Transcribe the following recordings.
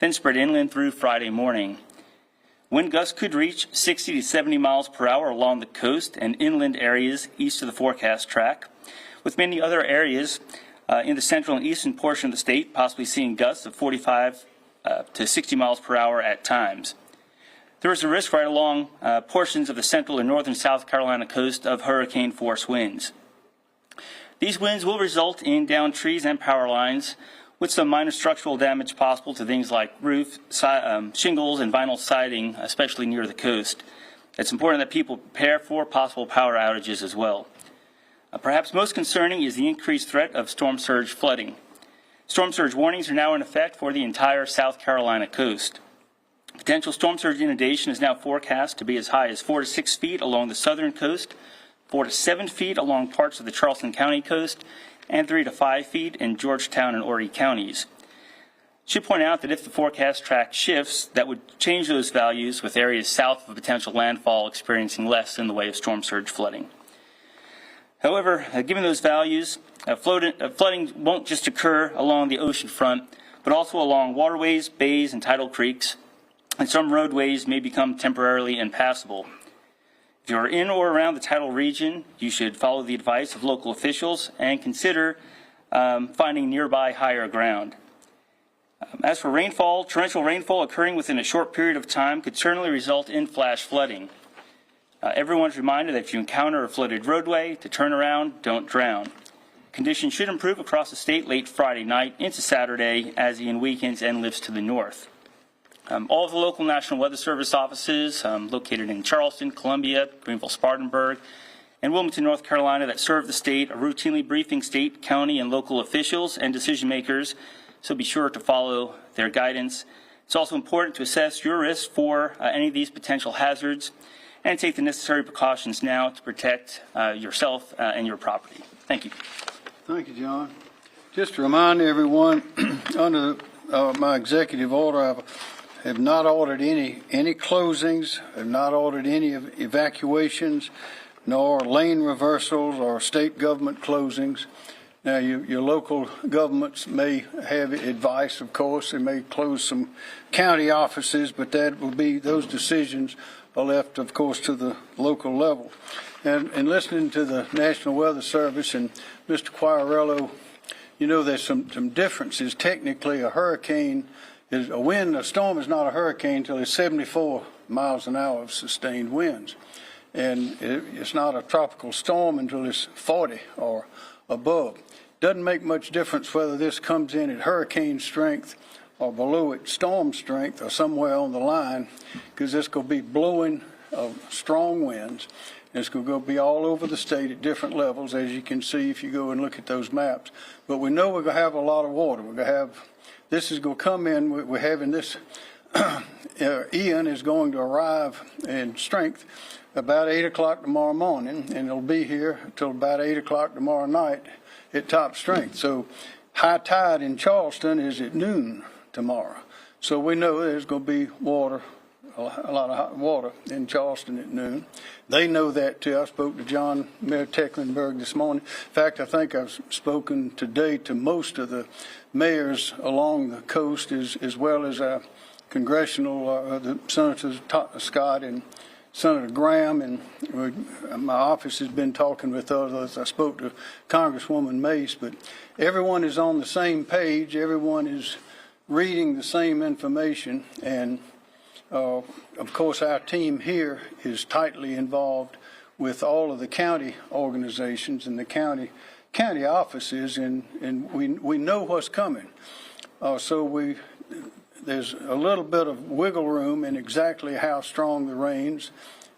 then spread inland through Friday morning. Wind gusts could reach 60 to 70 miles per hour along the coast and inland areas east of the forecast track, with many other areas in the central and eastern portion of the state possibly seeing gusts of 45 to 60 miles per hour at times. There is a risk right along portions of the central and northern South Carolina coast of hurricane force winds. These winds will result in downed trees and power lines, with some minor structural damage possible to things like roof, shingles, and vinyl siding, especially near the coast. It's important that people prepare for possible power outages as well. Perhaps most concerning is the increased threat of storm surge flooding. Storm surge warnings are now in effect for the entire South Carolina coast. Potential storm surge inundation is now forecast to be as high as 4 to 6 feet along the southern coast, 4 to 7 feet along parts of the Charleston County coast, and 3 to 5 feet in Georgetown and Horry counties. Should point out that if the forecast track shifts, that would change those values, with areas south of a potential landfall experiencing less in the way of storm surge flooding. However, given those values, flooding won't just occur along the ocean front, but also along waterways, bays, and tidal creeks, and some roadways may become temporarily impassable. If you are in or around the tidal region, you should follow the advice of local officials and consider finding nearby higher ground. As for rainfall, torrential rainfall occurring within a short period of time could certainly result in flash flooding. Everyone's reminded that if you encounter a flooded roadway, to turn around, don't drown. Conditions should improve across the state late Friday night into Saturday as the weekends and lifts to the north. All of the local National Weather Service offices located in Charleston, Columbia, Greenville, Spartanburg, and Wilmington, North Carolina that serve the state are routinely briefing state, county, and local officials and decision makers, so be sure to follow their guidance. It's also important to assess your risk for any of these potential hazards and take the necessary precautions now to protect yourself and your property. Thank you. Thank you, John. Just to remind everyone, under my executive order, I have not ordered any closings, have not ordered any evacuations, nor lane reversals or state government closings. Now, your local governments may have advice, of course. They may close some county offices, but that will be, those decisions are left, of course, to the local level. And listening to the National Weather Service and Mr. Quirello, you know, there's some differences. Technically, a hurricane is a wind. A storm is not a hurricane until it's 74 miles an hour of sustained winds. And it's not a tropical storm until it's 40 or above. Doesn't make much difference whether this comes in at hurricane strength or below it storm strength or somewhere on the line, because it's going to be blowing strong winds. It's going to be all over the state at different levels, as you can see if you go and look at those maps. But we know we're going to have a lot of water. We're going to have, this is going to come in, we're having this, Ian is going to arrive in strength about 8 o'clock tomorrow morning, and it'll be here until about 8 o'clock tomorrow night at top strength. So high tide in Charleston is at noon tomorrow. So we know there's going to be water, a lot of hot water in Charleston at noon. They know that too. I spoke to John Mayor Tecklenburg this morning. In fact, I think I've spoken today to most of the mayors along the coast, as well as our congressional, the Senators Scott and Senator Graham, and my office has been talking with others. I spoke to Congresswoman Mace, but everyone is on the same page. Everyone is reading the same information, and of course our team here is tightly involved with all of the county organizations and the county offices, and we know what's coming. So there's a little bit of wiggle room in exactly how strong the rains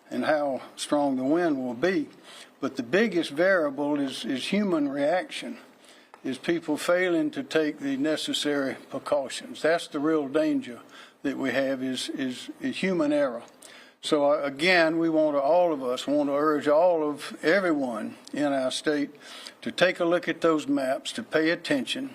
and how strong the wind will be. But the biggest variable is human reaction, is people failing to take the necessary precautions. That's the real danger that we have, is human error. So again, we want to, all of us want to urge everyone in our state to take a look at those maps, to pay attention,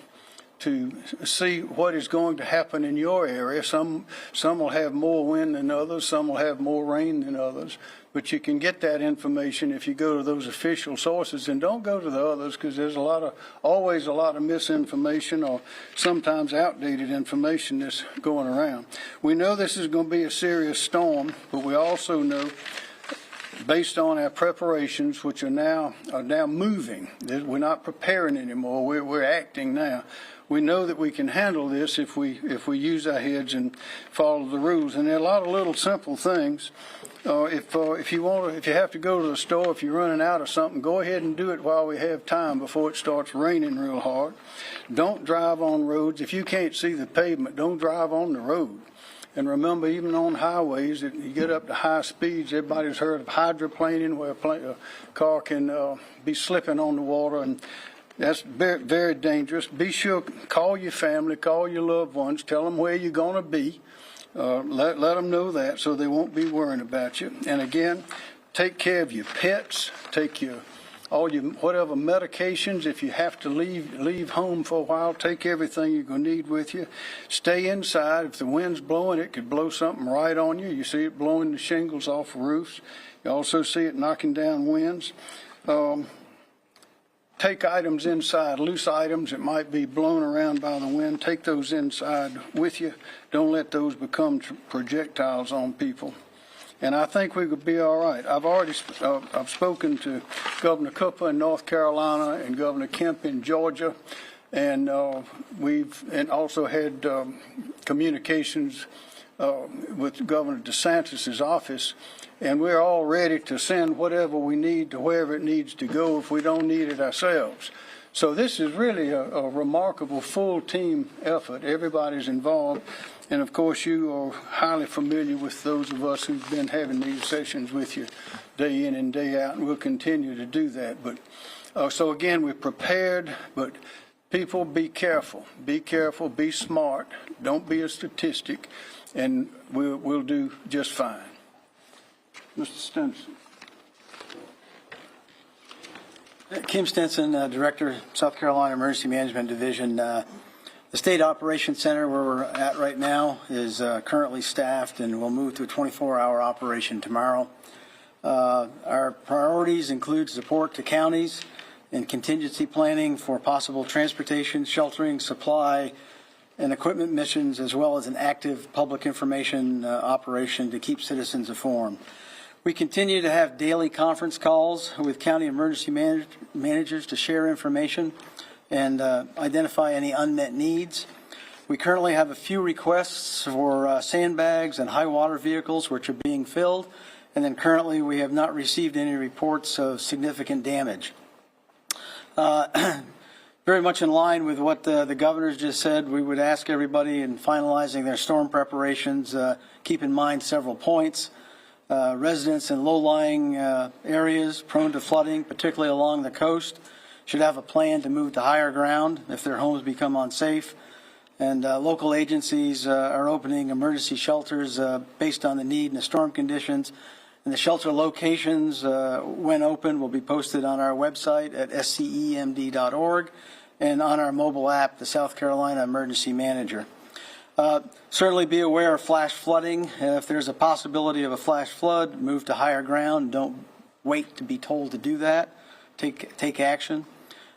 to see what is going to happen in your area. Some will have more wind than others, some will have more rain than others, but you can get that information if you go to those official sources, and don't go to the others, because there's always a lot of misinformation or sometimes outdated information that's going around. We know this is going to be a serious storm, but we also know, based on our preparations, which are now moving, we're not preparing anymore, we're acting now. We know that we can handle this if we use our heads and follow the rules. And there are a lot of little simple things. If you have to go to the store, if you're running out of something, go ahead and do it while we have time before it starts raining real hard. Don't drive on roads. If you can't see the pavement, don't drive on the road. And remember, even on highways, you get up to high speeds, everybody's heard of hydroplaning, where a car can be slipping on the water, and that's very, very dangerous. Be sure, call your family, call your loved ones, tell them where you're going to be. Let them know that, so they won't be worrying about you. And again, take care of your pets, take all your whatever medications. If you have to leave home for a while, take everything you're going to need with you. Stay inside. If the wind's blowing, it could blow something right on you. You see it blowing the shingles off roofs. You also see it knocking down winds. Take items inside, loose items that might be blown around by the wind. Take those inside with you. Don't let those become projectiles on people. And I think we could be all right. I've spoken to Governor Cooper in North Carolina and Governor Kemp in Georgia, and we've also had communications with Governor DeSantis' office, and we're all ready to send whatever we need to wherever it needs to go if we don't need it ourselves. So this is really a remarkable full team effort. Everybody's involved. And of course, you are highly familiar with those of us who've been having these sessions with you day in and day out, and we'll continue to do that. But so again, we're prepared, but people, be careful. Be careful, be smart. Don't be a statistic, and we'll do just fine. Mr. Stinson. Kim Stinson, Director, South Carolina Emergency Management Division. The State Operations Center, where we're at right now, is currently staffed, and we'll move to a 24-hour operation tomorrow. Our priorities include support to counties and contingency planning for possible transportation, sheltering, supply, and equipment missions, as well as an active public information operation to keep citizens informed. We continue to have daily conference calls with county emergency managers to share information and identify any unmet needs. We currently have a few requests for sandbags and high water vehicles, which are being filled, and then currently we have not received any reports of significant damage. Very much in line with what the governor's just said, we would ask everybody in finalizing their storm preparations, keep in mind several points. Residents in low-lying areas prone to flooding, particularly along the coast, should have a plan to move to higher ground if their homes become unsafe. And local agencies are opening emergency shelters based on the need and the storm conditions. And the shelter locations, when open, will be posted on our website at scemd.org and on our mobile app, the South Carolina Emergency Manager. Certainly be aware of flash flooding. If there's a possibility of a flash flood, move to higher ground. Don't wait to be told to do that. Take action.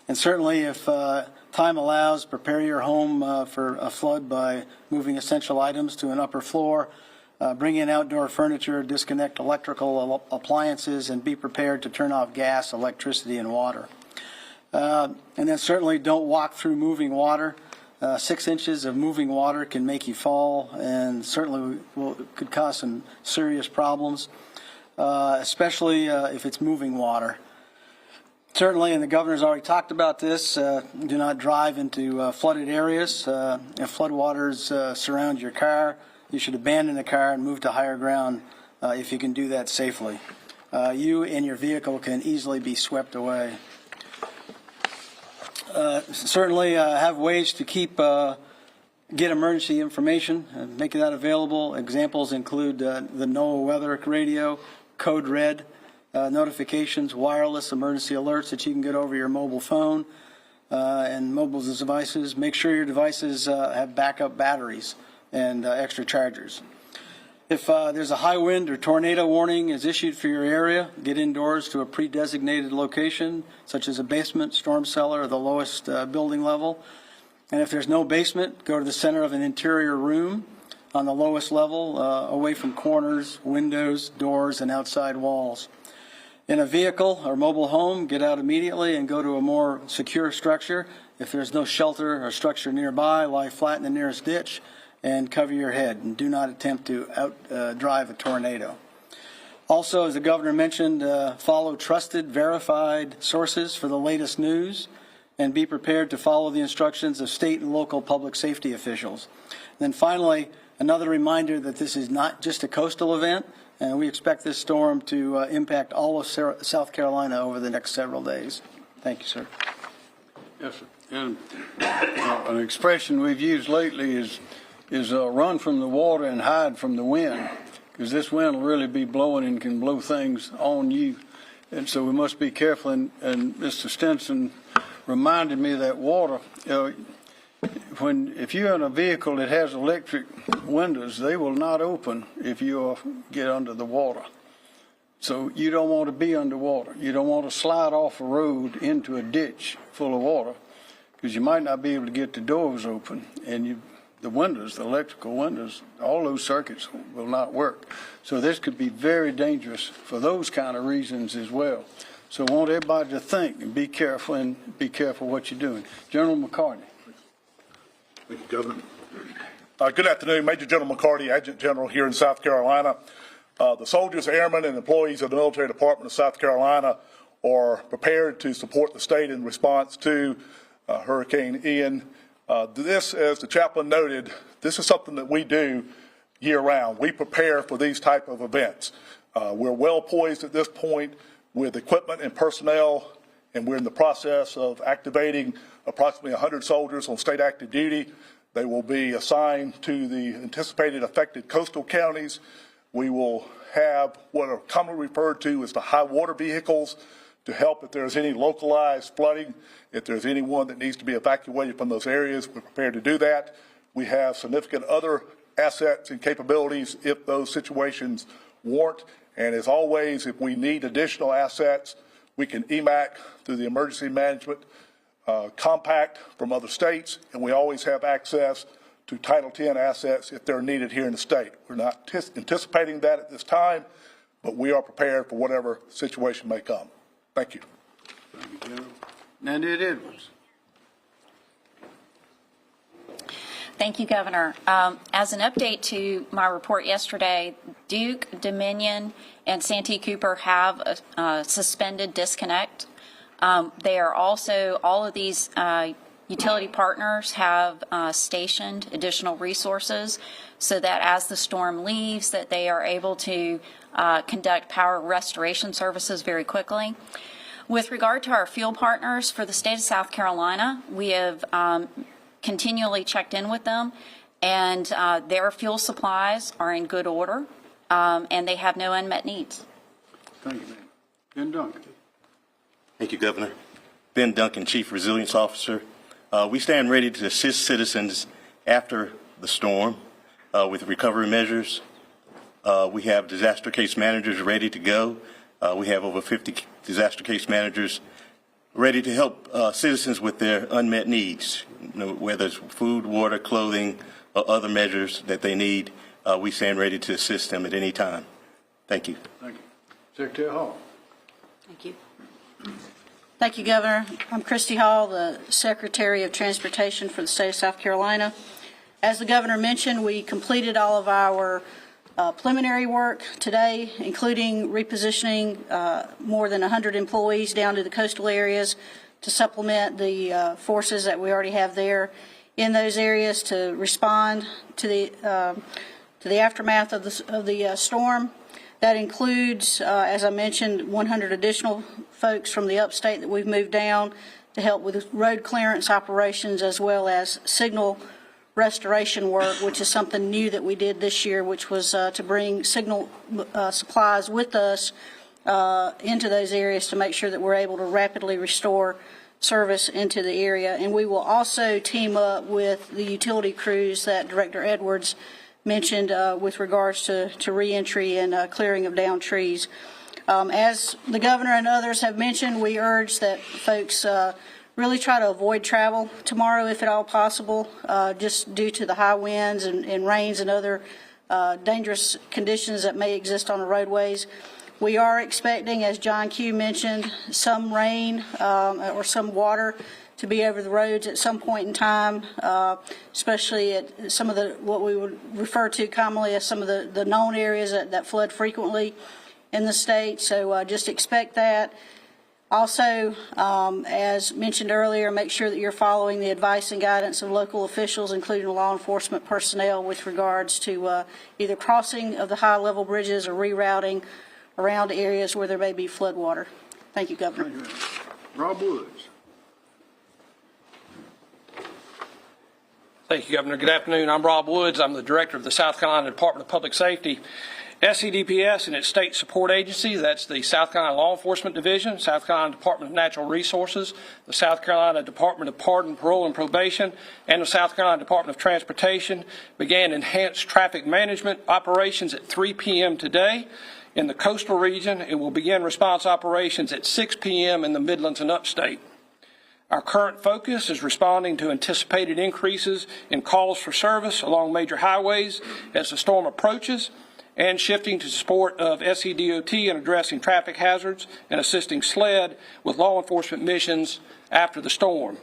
And certainly if time allows, prepare your home for a flood by moving essential items to an upper floor. Bring in outdoor furniture, disconnect electrical appliances, and be prepared to turn off gas, electricity, and water. And then certainly don't walk through moving water. 6 inches of moving water can make you fall, and certainly could cause some serious problems, especially if it's moving water. Certainly, and the governor's already talked about this, do not drive into flooded areas. If floodwaters surround your car, you should abandon the car and move to higher ground if you can do that safely. You and your vehicle can easily be swept away. Certainly have ways to get emergency information and make that available. Examples include the NOAA weather radio, code red, notifications, wireless emergency alerts that you can get over your mobile phone. and mobile devices. Make sure your devices have backup batteries and extra chargers. If there's a high wind or tornado warning is issued for your area, get indoors to a pre-designated location, such as a basement, storm cellar, or the lowest building level. And if there's no basement, go to the center of an interior room on the lowest level, away from corners, windows, doors, and outside walls. In a vehicle or mobile home, get out immediately and go to a more secure structure. If there's no shelter or structure nearby, lie flat in the nearest ditch and cover your head, and do not attempt to drive a tornado. Also, as the governor mentioned, follow trusted, verified sources for the latest news, and be prepared to follow the instructions of state and local public safety officials. And then finally, another reminder that this is not just a coastal event, and we expect this storm to impact all of South Carolina over the next several days. Thank you, sir. Yes, sir. And an expression we've used lately is run from the water and hide from the wind, because this wind will really be blowing and can blow things on you. And so we must be careful. And Mr. Stinson reminded me of that water. If you're in a vehicle that has electric windows, they will not open if you get under the water. So you don't want to be underwater. You don't want to slide off a road into a ditch full of water, because you might not be able to get the doors open, and the windows, the electrical windows, all those circuits will not work. So this could be very dangerous for those kind of reasons as well. So I want everybody to think and be careful what you're doing. General McCartney. Thank you, Governor. Good afternoon, Major General McCarty, Adjutant General here in South Carolina. The soldiers, airmen, and employees of the Military Department of South Carolina are prepared to support the state in response to Hurricane Ian. This, as the chaplain noted, this is something that we do year-round. We prepare for these type of events. We're well poised at this point with equipment and personnel, and we're in the process of activating approximately 100 soldiers on state active duty. They will be assigned to the anticipated affected coastal counties. We will have what are commonly referred to as the high water vehicles to help if there's any localized flooding. If there's anyone that needs to be evacuated from those areas, we're prepared to do that. We have significant other assets and capabilities if those situations warrant. And as always, if we need additional assets, we can EMAC through the Emergency Management Compact from other states, and we always have access to Title X assets if they're needed here in the state. We're not anticipating that at this time, but we are prepared for whatever situation may come. Thank you. Thank you, General. Nandy Edwards. Thank you, Governor. As an update to my report yesterday, Duke, Dominion, and Santee Cooper have suspended disconnect. They are also, all of these utility partners have stationed additional resources so that as the storm leaves, that they are able to conduct power restoration services very quickly. With regard to our fuel partners for the state of South Carolina, we have continually checked in with them, and their fuel supplies are in good order, and they have no unmet needs. Thank you, ma'am. Ben Duncan. Thank you, Governor. Ben Duncan, Chief Resilience Officer. We stand ready to assist citizens after the storm with recovery measures. We have disaster case managers ready to go. We have over 50 disaster case managers ready to help citizens with their unmet needs, whether it's food, water, clothing, or other measures that they need. We stand ready to assist them at any time. Thank you. Thank you. Secretary Hall. Thank you. Thank you, Governor. I'm Christy Hall, the Secretary of Transportation for the state of South Carolina. As the Governor mentioned, we completed all of our preliminary work today, including repositioning more than 100 employees down to the coastal areas to supplement the forces that we already have there in those areas to respond to the aftermath of the storm. That includes, as I mentioned, 100 additional folks from the upstate that we've moved down to help with road clearance operations as well as signal restoration work, which is something new that we did this year, which was to bring signal supplies with us into those areas to make sure that we're able to rapidly restore service into the area. And we will also team up with the utility crews that Director Edwards mentioned with regards to reentry and clearing of downed trees. As the governor and others have mentioned, we urge that folks really try to avoid travel tomorrow if at all possible, just due to the high winds and rains and other dangerous conditions that may exist on the roadways. We are expecting, as John Q mentioned, some rain or some water to be over the roads at some point in time, especially at some of what we would refer to commonly as some of the known areas that flood frequently in the state. So just expect that. Also, as mentioned earlier, make sure that you're following the advice and guidance of local officials, including law enforcement personnel, with regards to either crossing of the high-level bridges or rerouting around areas where there may be floodwater. Thank you, Governor. Thank you. Rob Woods. Thank you, Governor. Good afternoon. I'm Rob Woods. I'm the Director of the South Carolina Department of Public Safety. SCDPS and its state support agency, that's the South Carolina Law Enforcement Division, South Carolina Department of Natural Resources, the South Carolina Department of Pardon, Parole, and Probation, and the South Carolina Department of Transportation, began enhanced traffic management operations at 3 p.m. today in the coastal region. It will begin response operations at 6 p.m. in the Midlands and Upstate. Our current focus is responding to anticipated increases in calls for service along major highways as the storm approaches, and shifting to support of SCDOT in addressing traffic hazards and assisting SLED with law enforcement missions after the storm.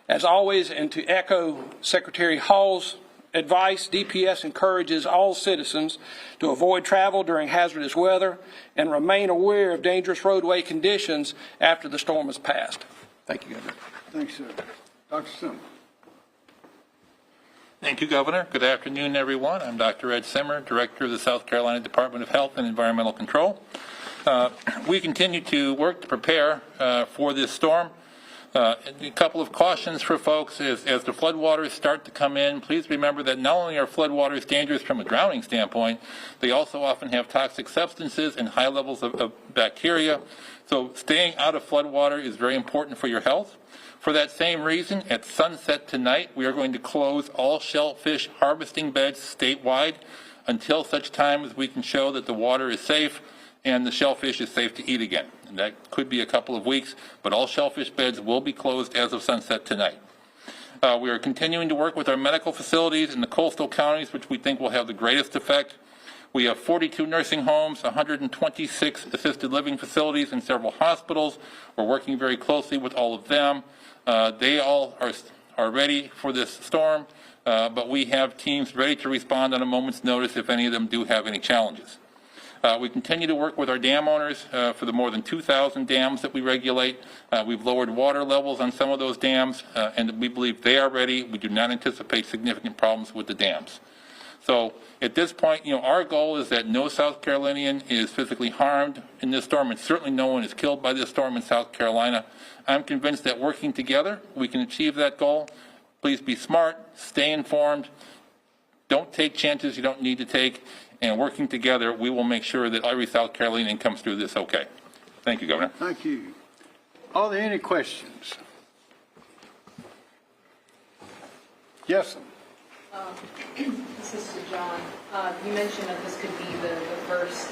As always, and to echo Secretary Hall's advice, DPS encourages all citizens to avoid travel during hazardous weather and remain aware of dangerous roadway conditions after the storm has passed. Thank you, Governor. Thanks, sir. Dr. Simmer. Thank you, Governor. Good afternoon, everyone. I'm Dr. Ed Simmer, Director of the South Carolina Department of Health and Environmental Control. We continue to work to prepare for this storm. A couple of cautions for folks as the floodwaters start to come in. Please remember that not only are floodwaters dangerous from a drowning standpoint, they also often have toxic substances and high levels of bacteria. So staying out of floodwater is very important for your health. For that same reason, at sunset tonight, we are going to close all shellfish harvesting beds statewide until such time as we can show that the water is safe and the shellfish is safe to eat again. And that could be a couple of weeks, but all shellfish beds will be closed as of sunset tonight. We are continuing to work with our medical facilities in the coastal counties, which we think will have the greatest effect. We have 42 nursing homes, 126 assisted living facilities, and several hospitals. We're working very closely with all of them. They all are ready for this storm, but we have teams ready to respond on a moment's notice if any of them do have any challenges. We continue to work with our dam owners for the more than 2,000 dams that we regulate. We've lowered water levels on some of those dams, and we believe they are ready. We do not anticipate significant problems with the dams. So at this point, our goal is that no South Carolinian is physically harmed in this storm, and certainly no one is killed by this storm in South Carolina. I'm convinced that working together, we can achieve that goal. Please be smart, stay informed, don't take chances you don't need to take, and working together, we will make sure that every South Carolinian comes through this okay. Thank you, Governor. Thank you. Are there any questions? Yes, sir. This is to John. You mentioned that this could be the first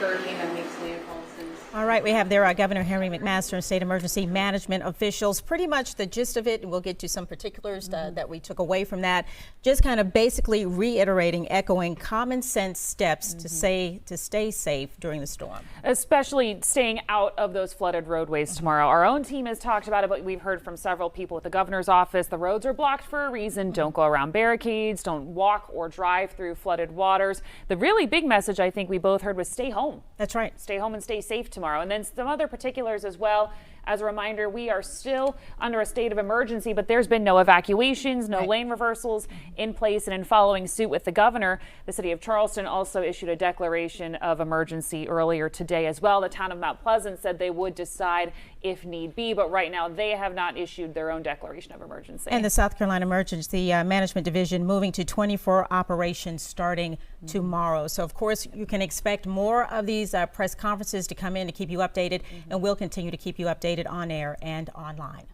hurricane that makes landfall since. All right, we have there Governor Henry McMaster and state emergency management officials. Pretty much the gist of it, and we'll get to some particulars that we took away from that. Just kind of basically reiterating, echoing common sense steps to stay safe during the storm. Especially staying out of those flooded roadways tomorrow. Our own team has talked about it, but we've heard from several people at the governor's office. The roads are blocked for a reason. Don't go around barricades. Don't walk or drive through flooded waters. The really big message I think we both heard was stay home. That's right. Stay home and stay safe tomorrow. And then some other particulars as well. As a reminder, we are still under a state of emergency, but there's been no evacuations, no lane reversals in place. And in following suit with the governor, the city of Charleston also issued a declaration of emergency earlier today as well. The town of Mount Pleasant said they would decide if need be, but right now they have not issued their own declaration of emergency. And the South Carolina Emergency Management Division moving to 24 operations starting tomorrow. So of course you can expect more of these press conferences to come in to keep you updated, and we'll continue to keep you updated updated on air and online.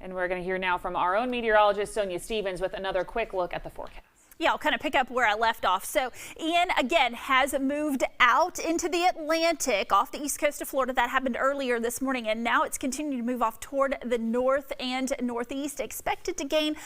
And we're going to hear now from our own meteorologist, Sonia Stevens, with another quick look at the forecast. Yeah, I'll kind of pick up where I left off. So Ian, again, has moved out into the Atlantic off the east coast of Florida. That happened earlier this morning, and now it's continuing to move off toward the north and northeast, expected to gain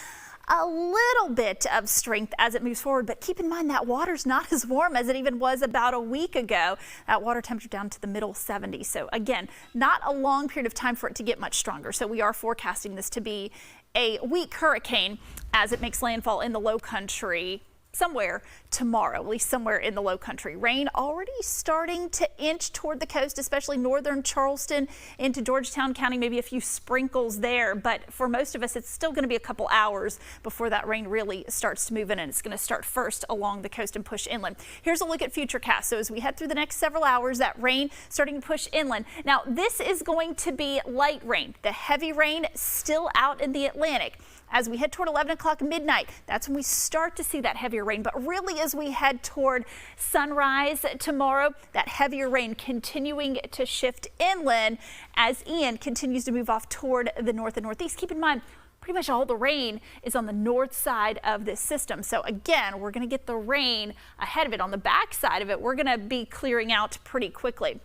a little bit of strength as it moves forward. But keep in mind that water's not as warm as it even was about a week ago. That water temperature down to the middle 70s. So again, not a long period of time for it to get much stronger. So we are forecasting this to be a weak hurricane as it makes landfall in the low country somewhere tomorrow, at least somewhere in the low country. Rain already starting to inch toward the coast, especially northern Charleston into Georgetown County, maybe a few sprinkles there. But for most of us, it's still going to be a couple hours before that rain really starts to move in, and it's going to start first along the coast and push inland. Here's a look at futurecast. So as we head through the next several hours, that rain starting to push inland. Now, this is going to be light rain. The heavy rain still out in the Atlantic. As we head toward 11 o'clock midnight, that's when we start to see that heavier rain. But really, as we head toward sunrise tomorrow, that heavier rain continuing to shift inland as Ian continues to move off toward the north and northeast. Keep in mind, pretty much all the rain is on the north side of this system. So again, we're going to get the rain ahead of it. On the back side of it, we're going to be clearing out pretty quickly.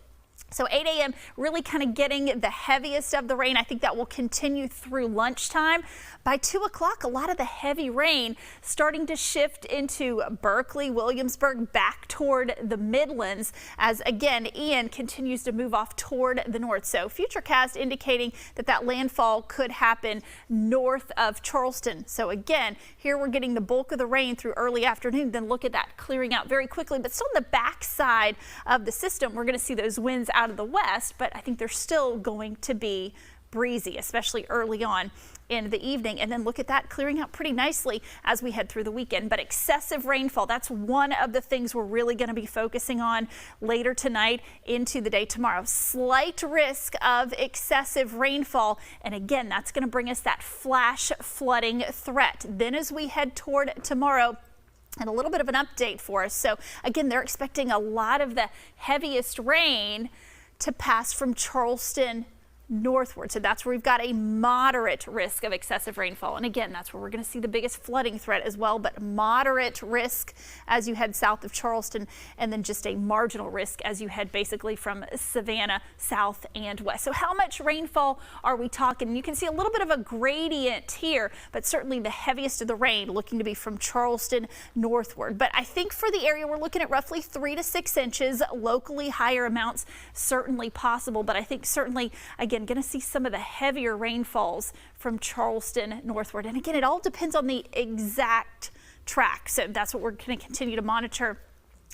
So 8 a.m. really kind of getting the heaviest of the rain. I think that will continue through lunchtime. By 2 o'clock, a lot of the heavy rain starting to shift into Berkeley, Williamsburg, back toward the Midlands as, again, Ian continues to move off toward the north. So futurecast indicating that that landfall could happen north of Charleston. So again, here we're getting the bulk of the rain through early afternoon. Then look at that clearing out very quickly. But still on the back side of the system, we're going to see those winds out of the west, but I think they're still going to be breezy, especially early on in the evening. And then look at that clearing out pretty nicely as we head through the weekend. But excessive rainfall, that's one of the things we're really going to be focusing on later tonight into the day tomorrow. Slight risk of excessive rainfall. And again, that's going to bring us that flash flooding threat. Then as we head toward tomorrow, and a little bit of an update for us. So again, they're expecting a lot of the heaviest rain to pass from Charleston northward. So that's where we've got a moderate risk of excessive rainfall. And again, that's where we're going to see the biggest flooding threat as well, but moderate risk as you head south of Charleston, and then just a marginal risk as you head basically from Savannah south and west. So how much rainfall are we talking? You can see a little bit of a gradient here, but certainly the heaviest of the rain looking to be from Charleston northward. But I think for the area, we're looking at roughly 3 to 6 inches, locally higher amounts certainly possible. But I think certainly, again, going to see some of the heavier rainfalls from Charleston northward. And again, it all depends on the exact track. So that's what we're going to continue to monitor.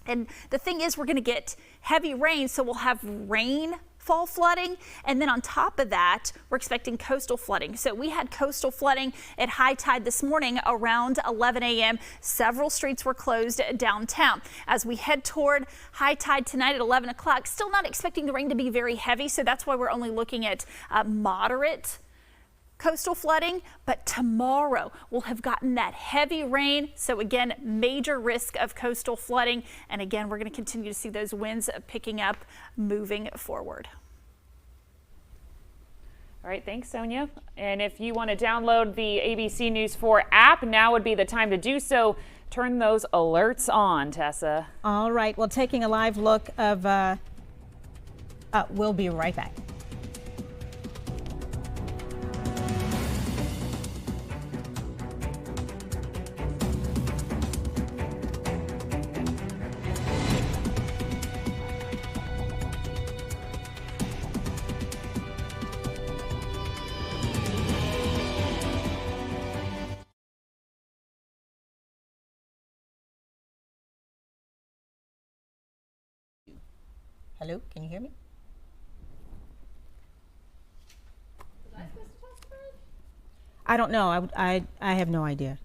And the thing is, we're going to get heavy rain, so we'll have rainfall flooding. And then on top of that, we're expecting coastal flooding. So we had coastal flooding at high tide this morning around 11 a.m. Several streets were closed downtown. As we head toward high tide tonight at 11 o'clock, still not expecting the rain to be very heavy. So that's why we're only looking at moderate coastal flooding, but tomorrow we'll have gotten that heavy rain. So again, major risk of coastal flooding. And again, we're going to continue to see those winds picking up moving forward. All right, thanks, Sonia. And if you want to download the ABC News 4 app, now would be the time to do so. Turn those alerts on, Tessa. All right, well, taking a live look of, we'll be right back. Hello, can you hear me? I don't know. I have no idea.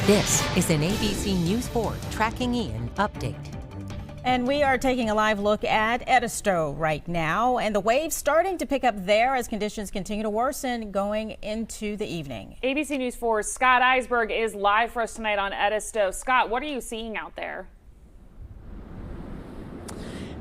This is an ABC News 4 Tracking Ian update. And we are taking a live look at Edisto right now, and the waves starting to pick up there as conditions continue to worsen going into the evening. ABC News 4's Scott Eisberg is live for us tonight on Edisto. Scott, what are you seeing out there?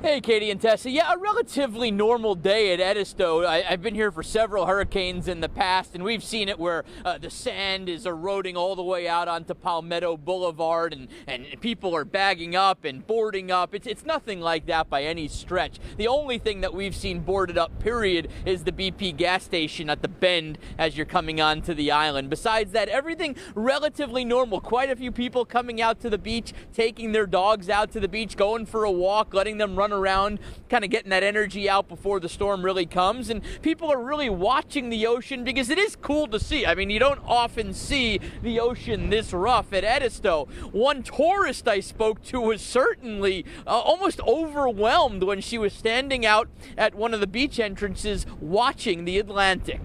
Hey, Katie and Tessa. Yeah, a relatively normal day at Edisto. I've been here for several hurricanes in the past, and we've seen it where the sand is eroding all the way out onto Palmetto Boulevard, and people are bagging up and boarding up. It's nothing like that by any stretch. The only thing that we've seen boarded up, period, is the BP gas station at the bend as you're coming onto the island. Besides that, everything relatively normal. Quite a few people coming out to the beach, taking their dogs out to the beach, going for a walk, letting them run around, kind of getting that energy out before the storm really comes. And people are really watching the ocean because it is cool to see. I mean, you don't often see the ocean this rough at Edisto. One tourist I spoke to was certainly almost overwhelmed when she was standing out at one of the beach entrances watching the Atlantic.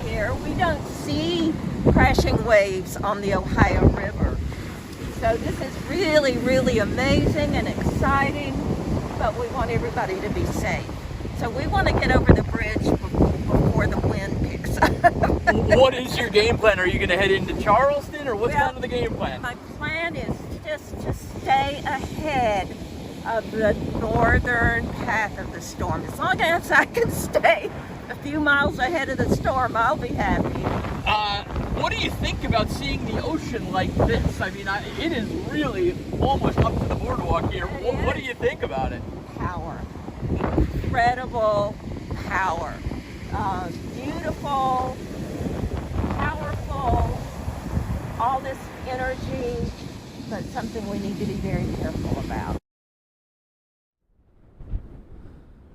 Here we don't see crashing waves on the Ohio River. So this is really, really amazing and exciting, but we want everybody to be safe. So we want to get over the bridge before the wind picks up. What is your game plan? Are you going to head into Charleston, or what's kind of the game plan? My plan is just to stay ahead of the northern path of the storm. As long as I can stay a few miles ahead of the storm, I'll be happy. What do you think about seeing the ocean like this? I mean, it is really almost up to the boardwalk here. What do you think about it? Power. Incredible power. Beautiful, powerful, all this energy, but something we need to be very careful about.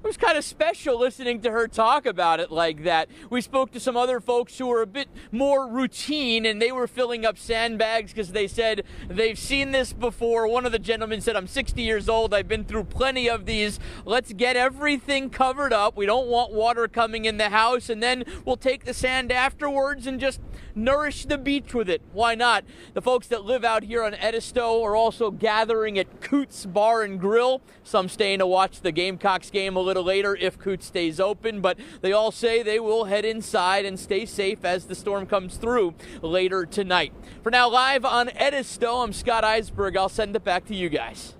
It was kind of special listening to her talk about it like that. We spoke to some other folks who were a bit more routine, and they were filling up sandbags because they said they've seen this before. One of the gentlemen said, I'm 60 years old. I've been through plenty of these. Let's get everything covered up. We don't want water coming in the house, and then we'll take the sand afterwards and just nourish the beach with it. Why not? The folks that live out here on Edisto are also gathering at Coots Bar and Grill. Some staying to watch the Gamecocks game a little later if Coots stays open, but they all say they will head inside and stay safe as the storm comes through later tonight. For now, live on Edisto, I'm Scott Eisberg. I'll send it back to you guys.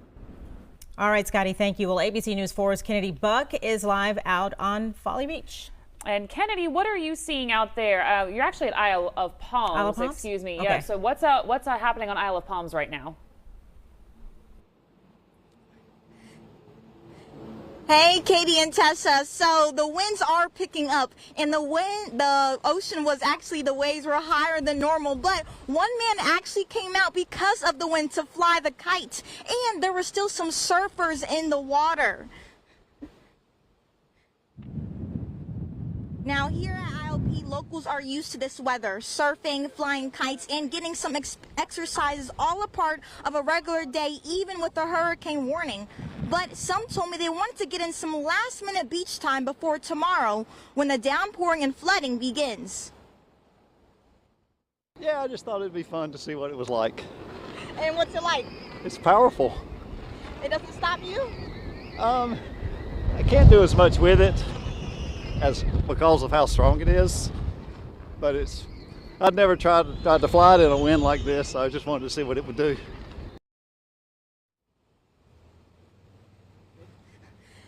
All right, Scotty, thank you. Well, ABC News 4's Kennedy Buck is live out on Folly Beach. And Kennedy, what are you seeing out there? You're actually at Isle of Palms. Isle of Palms? Excuse me. Okay. Yeah. So what's happening on Isle of Palms right now? Hey, Katie and Tessa. So the winds are picking up, and the ocean was actually, the waves were higher than normal, but one man actually came out because of the wind to fly the kite, and there were still some surfers in the water. Now here at ILP, locals are used to this weather, surfing, flying kites, and getting some exercises, all a part of a regular day, even with a hurricane warning. But some told me they wanted to get in some last-minute beach time before tomorrow when the downpouring and flooding begins. Yeah, I just thought it'd be fun to see what it was like. And what's it like? It's powerful. It doesn't stop you? I can't do as much with it because of how strong it is, but I'd never tried to fly it in a wind like this, so I just wanted to see what it would do.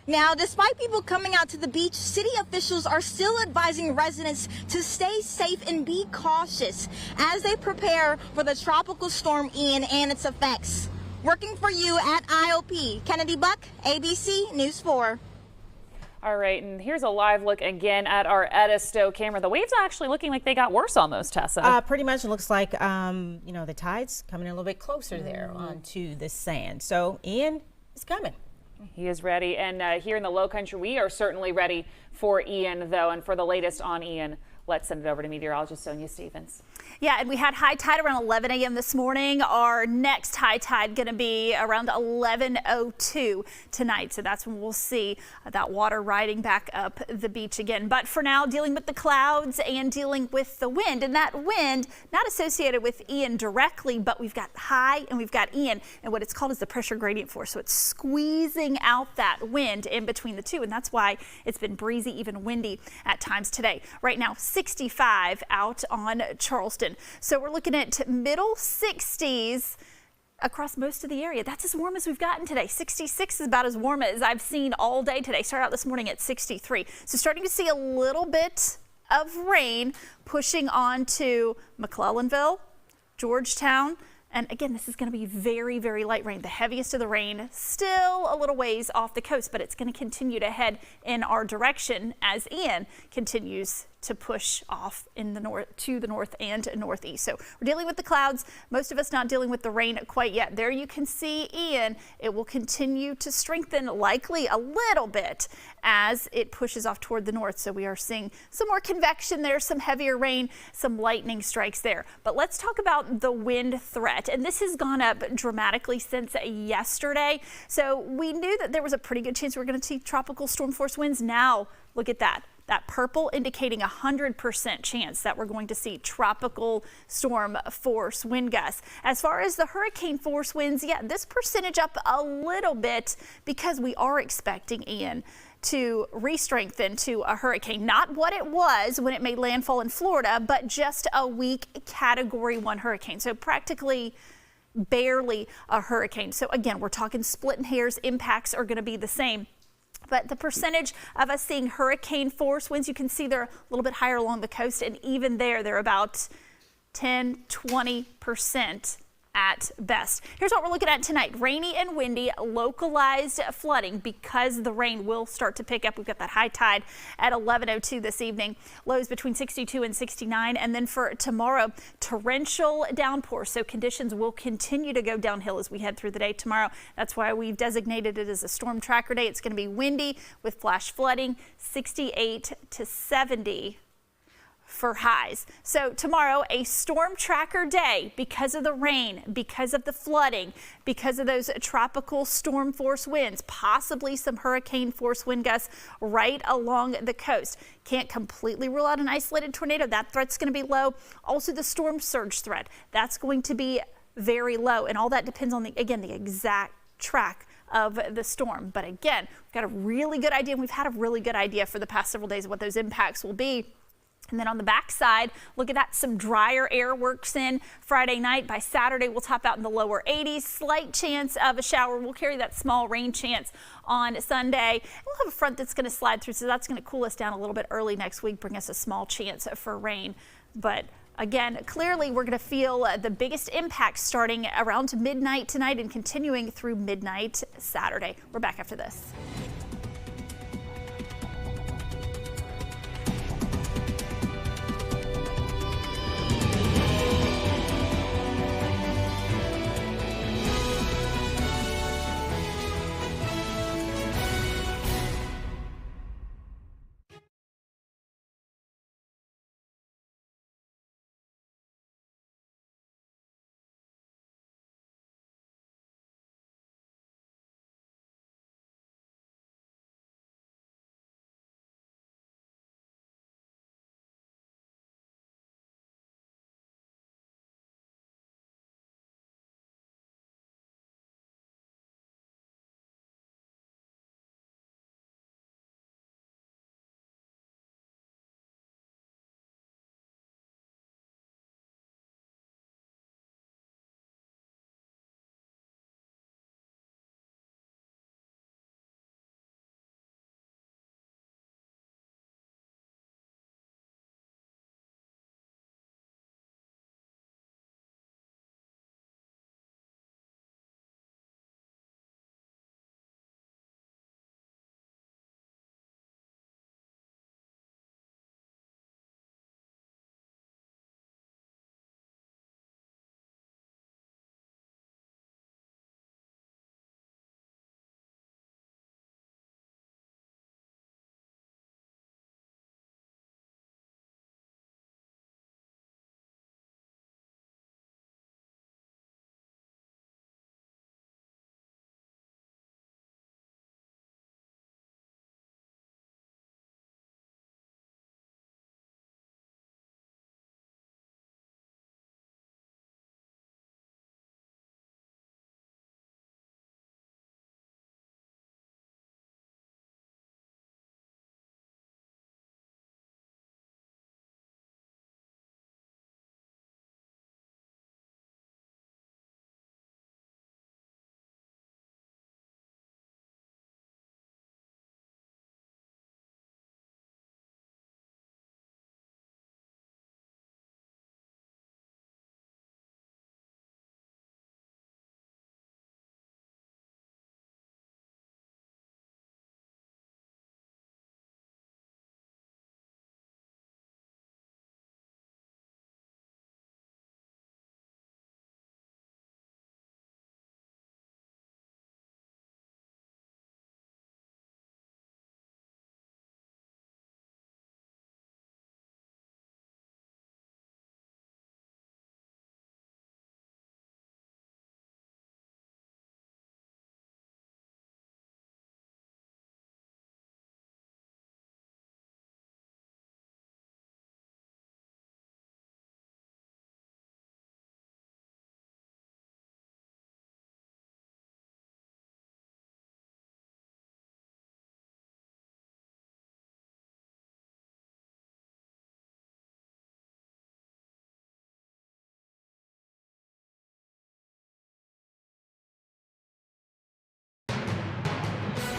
Now, despite people coming out to the beach, city officials are still advising residents to stay safe and be cautious as they prepare for the tropical storm Ian and its effects. Working for you at IOP, Kennedy Buck, ABC News 4. All right, and here's a live look again at our Edisto camera. The waves are actually looking like they got worse almost, Tessa. Pretty much. It looks like, the tide's coming in a little bit closer there onto the sand. So Ian is coming. He is ready. And here in the Low Country, we are certainly ready for Ian, though. And for the latest on Ian, let's send it over to meteorologist Sonia Stevens. Yeah, and we had high tide around 11 a.m. this morning. Our next high tide going to be around 11:02 tonight. So that's when we'll see that water riding back up the beach again. But for now, dealing with the clouds and dealing with the wind. And that wind, not associated with Ian directly, but we've got high and we've got Ian. And what it's called is the pressure gradient force. So it's squeezing out that wind in between the two. And that's why it's been breezy, even windy at times today. Right now, 65 out on Charleston. So we're looking at middle 60s across most of the area. That's as warm as we've gotten today. 66 is about as warm as I've seen all day today. Started out this morning at 63. So starting to see a little bit of rain pushing on to McClellanville, Georgetown. And again, this is going to be very, very light rain. The heaviest of the rain still a little ways off the coast, but it's going to continue to head in our direction as Ian continues to push off in the north to the north and northeast. So we're dealing with the clouds. Most of us not dealing with the rain quite yet. There you can see Ian. It will continue to strengthen likely a little bit as it pushes off toward the north. So we are seeing some more convection there, some heavier rain, some lightning strikes there. But let's talk about the wind threat. And this has gone up dramatically since yesterday. So we knew that there was a pretty good chance we were going to see tropical storm force winds. Now look at that. That purple indicating 100% chance that we're going to see tropical storm force wind gusts. As far as the hurricane force winds, yeah, this percentage up a little bit because we are expecting Ian to re-strengthen to a hurricane. Not what it was when it made landfall in Florida, but just a weak Category 1 hurricane. So practically barely a hurricane. So again, we're talking splitting hairs. Impacts are going to be the same. But the percentage of us seeing hurricane force winds, you can see they're a little bit higher along the coast. And even there, they're about 10-20% at best. Here's what we're looking at tonight. Rainy and windy, localized flooding because the rain will start to pick up. We've got that high tide at 11:02 this evening. Lows between 62 and 69. And then for tomorrow, torrential downpours. So conditions will continue to go downhill as we head through the day tomorrow. That's why we've designated it as a storm tracker day. It's going to be windy with flash flooding, 68 to 70 for highs. So tomorrow, a storm tracker day because of the rain, because of the flooding, because of those tropical storm force winds, possibly some hurricane force wind gusts right along the coast. Can't completely rule out an isolated tornado. That threat's going to be low. Also the storm surge threat. That's going to be very low. And all that depends on, the exact track of the storm. But again, we've got a really good idea. And we've had a really good idea for the past several days of what those impacts will be. And then on the backside, look at that, some drier air works in Friday night. By Saturday, we'll top out in the lower 80s. Slight chance of a shower. We'll carry that small rain chance on Sunday. We'll have a front that's going to slide through, so that's going to cool us down a little bit early next week, bring us a small chance for rain. But again, clearly we're going to feel the biggest impact starting around midnight tonight and continuing through midnight Saturday. We're back after this.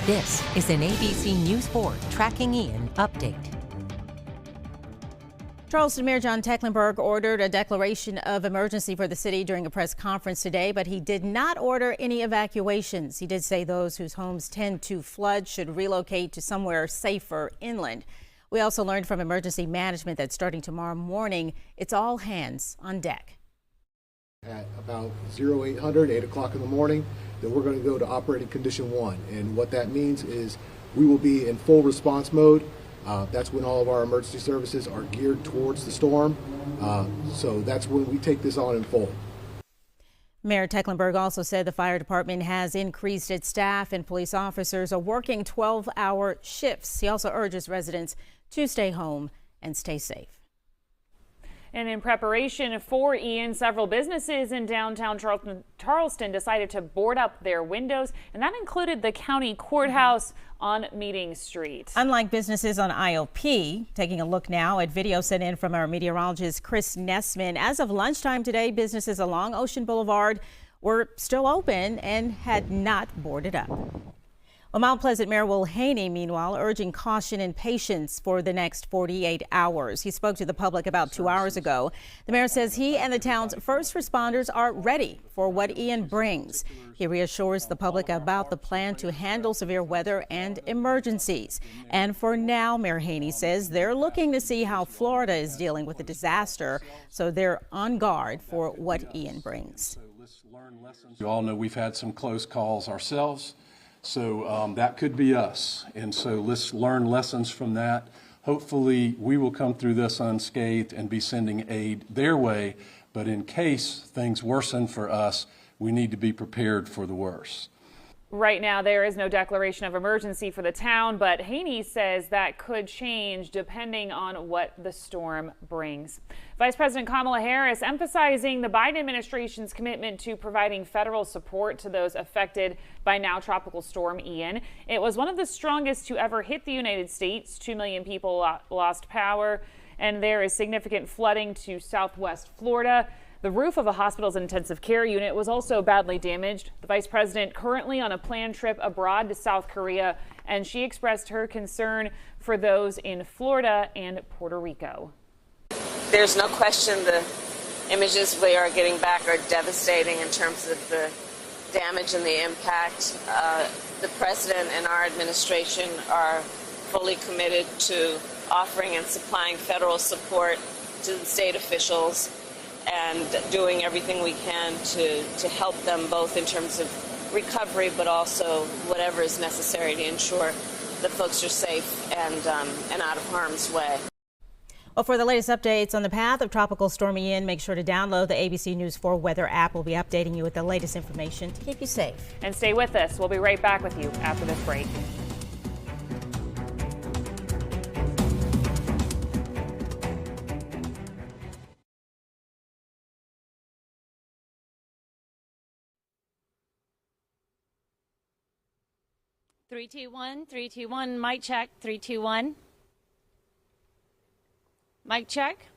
This is an ABC News 4 Tracking Ian update. Charleston Mayor John Tecklenburg ordered a declaration of emergency for the city during a press conference today, but he did not order any evacuations. He did say those whose homes tend to flood should relocate to somewhere safer inland. We also learned from emergency management that starting tomorrow morning, it's all hands on deck. At about 0800, 8 o'clock in the morning, then we're going to go to operating condition 1. And what that means is we will be in full response mode. That's when all of our emergency services are geared towards the storm. So that's when we take this on in full. Mayor Tecklenburg also said the fire department has increased its staff and police officers are working 12-hour shifts. He also urges residents to stay home and stay safe. And in preparation for Ian, several businesses in downtown Charleston decided to board up their windows, and that included the county courthouse on Meeting Street. Unlike businesses on IOP, taking a look now at video sent in from our meteorologist Chris Nessman. As of lunchtime today, businesses along Ocean Boulevard were still open and had not boarded up. Well, Mount Pleasant Mayor Will Haney, meanwhile, urging caution and patience for the next 48 hours. He spoke to the public about 2 hours ago. The mayor says he and the town's first responders are ready for what Ian brings. He reassures the public about the plan to handle severe weather and emergencies. And for now, Mayor Haney says they're looking to see how Florida is dealing with the disaster, so they're on guard for what Ian brings. You all know we've had some close calls ourselves. So that could be us. And so let's learn lessons from that. Hopefully we will come through this unscathed and be sending aid their way. But in case things worsen for us, we need to be prepared for the worst. Right now, there is no declaration of emergency for the town, but Haney says that could change depending on what the storm brings. Vice President Kamala Harris emphasizing the Biden administration's commitment to providing federal support to those affected by now Tropical Storm Ian. It was one of the strongest to ever hit the United States. 2 million people lost power, and there is significant flooding to southwest Florida. The roof of a hospital's intensive care unit was also badly damaged. The vice president currently on a planned trip abroad to South Korea, and she expressed her concern for those in Florida and Puerto Rico. There's no question the images we are getting back are devastating in terms of the damage and the impact. The president and our administration are fully committed to offering and supplying federal support to the state officials and doing everything we can to help them both in terms of recovery, but also whatever is necessary to ensure that folks are safe and out of harm's way. Well, for the latest updates on the path of Tropical Storm Ian, make sure to download the ABC News 4 weather app. We'll be updating you with the latest information to keep you safe. And stay with us. We'll be right back with you after this break. Three, two, one, mic check, 3, 2, 1. Mic check.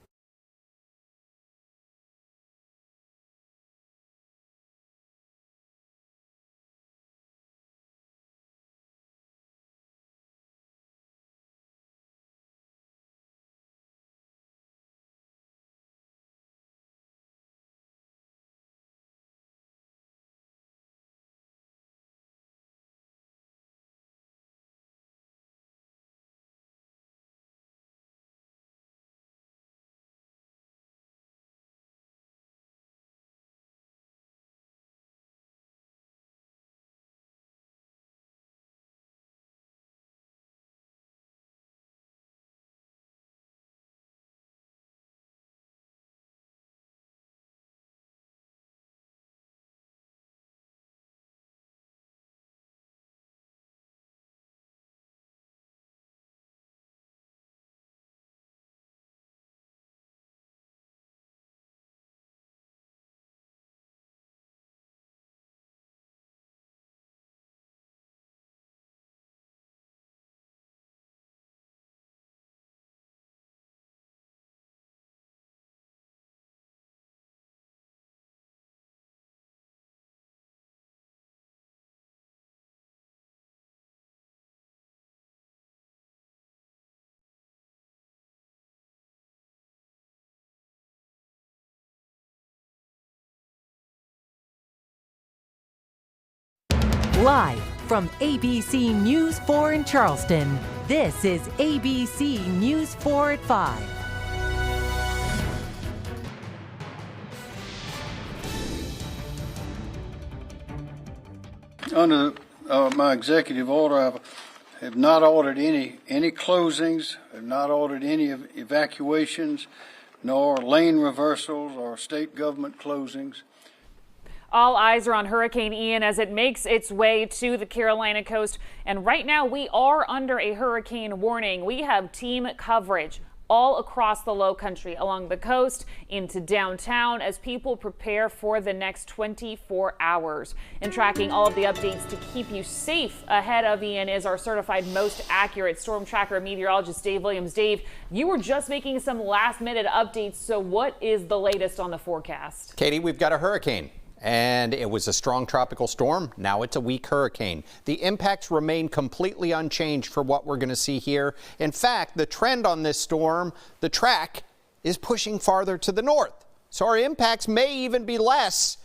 Live from ABC News 4 in Charleston, this is ABC News 4 at 5. Under my executive order, I have not ordered any closings, have not ordered any evacuations, nor lane reversals or state government closings. All eyes are on Hurricane Ian as it makes its way to the Carolina coast. And right now we are under a hurricane warning. We have team coverage all across the low country, along the coast, into downtown, as people prepare for the next 24 hours. And tracking all of the updates to keep you safe ahead of Ian is our certified most accurate Storm Tracker Meteorologist Dave Williams. Dave, you were just making some last-minute updates, so what is the latest on the forecast? Katie, we've got a hurricane. And it was a strong tropical storm. Now it's a weak hurricane. The impacts remain completely unchanged for what we're going to see here. In fact, the trend on this storm, the track, is pushing farther to the north. So our impacts may even be less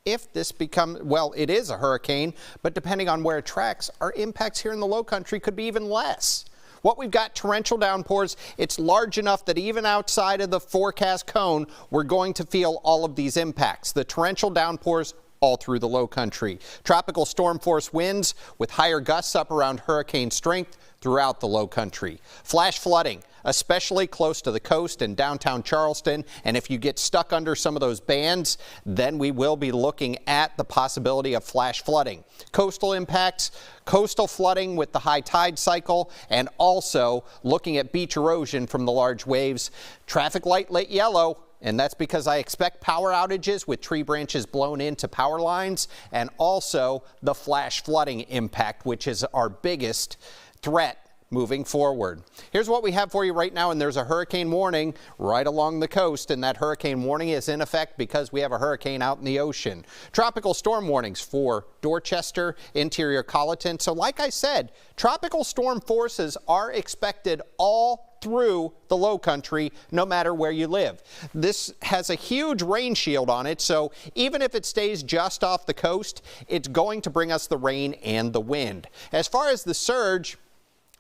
if this becomes, well, it is a hurricane, but depending on where it tracks, our impacts here in the low country could be even less. What we've got, torrential downpours. It's large enough that even outside of the forecast cone, we're going to feel all of these impacts. The torrential downpours all through the low country. Tropical storm force winds with higher gusts up around hurricane strength throughout the low country. Flash flooding, especially close to the coast and downtown Charleston. And if you get stuck under some of those bands, then we will be looking at the possibility of flash flooding. Coastal impacts, coastal flooding with the high tide cycle, and also looking at beach erosion from the large waves. Traffic light lit yellow. And that's because I expect power outages with tree branches blown into power lines, and also the flash flooding impact, which is our biggest threat moving forward. Here's what we have for you right now, and there's a hurricane warning right along the coast, and that hurricane warning is in effect because we have a hurricane out in the ocean. Tropical storm warnings for Dorchester, interior Colleton. So like I said, tropical storm forces are expected all through the low country, no matter where you live. This has a huge rain shield on it, so even if it stays just off the coast, it's going to bring us the rain and the wind. As far as the surge,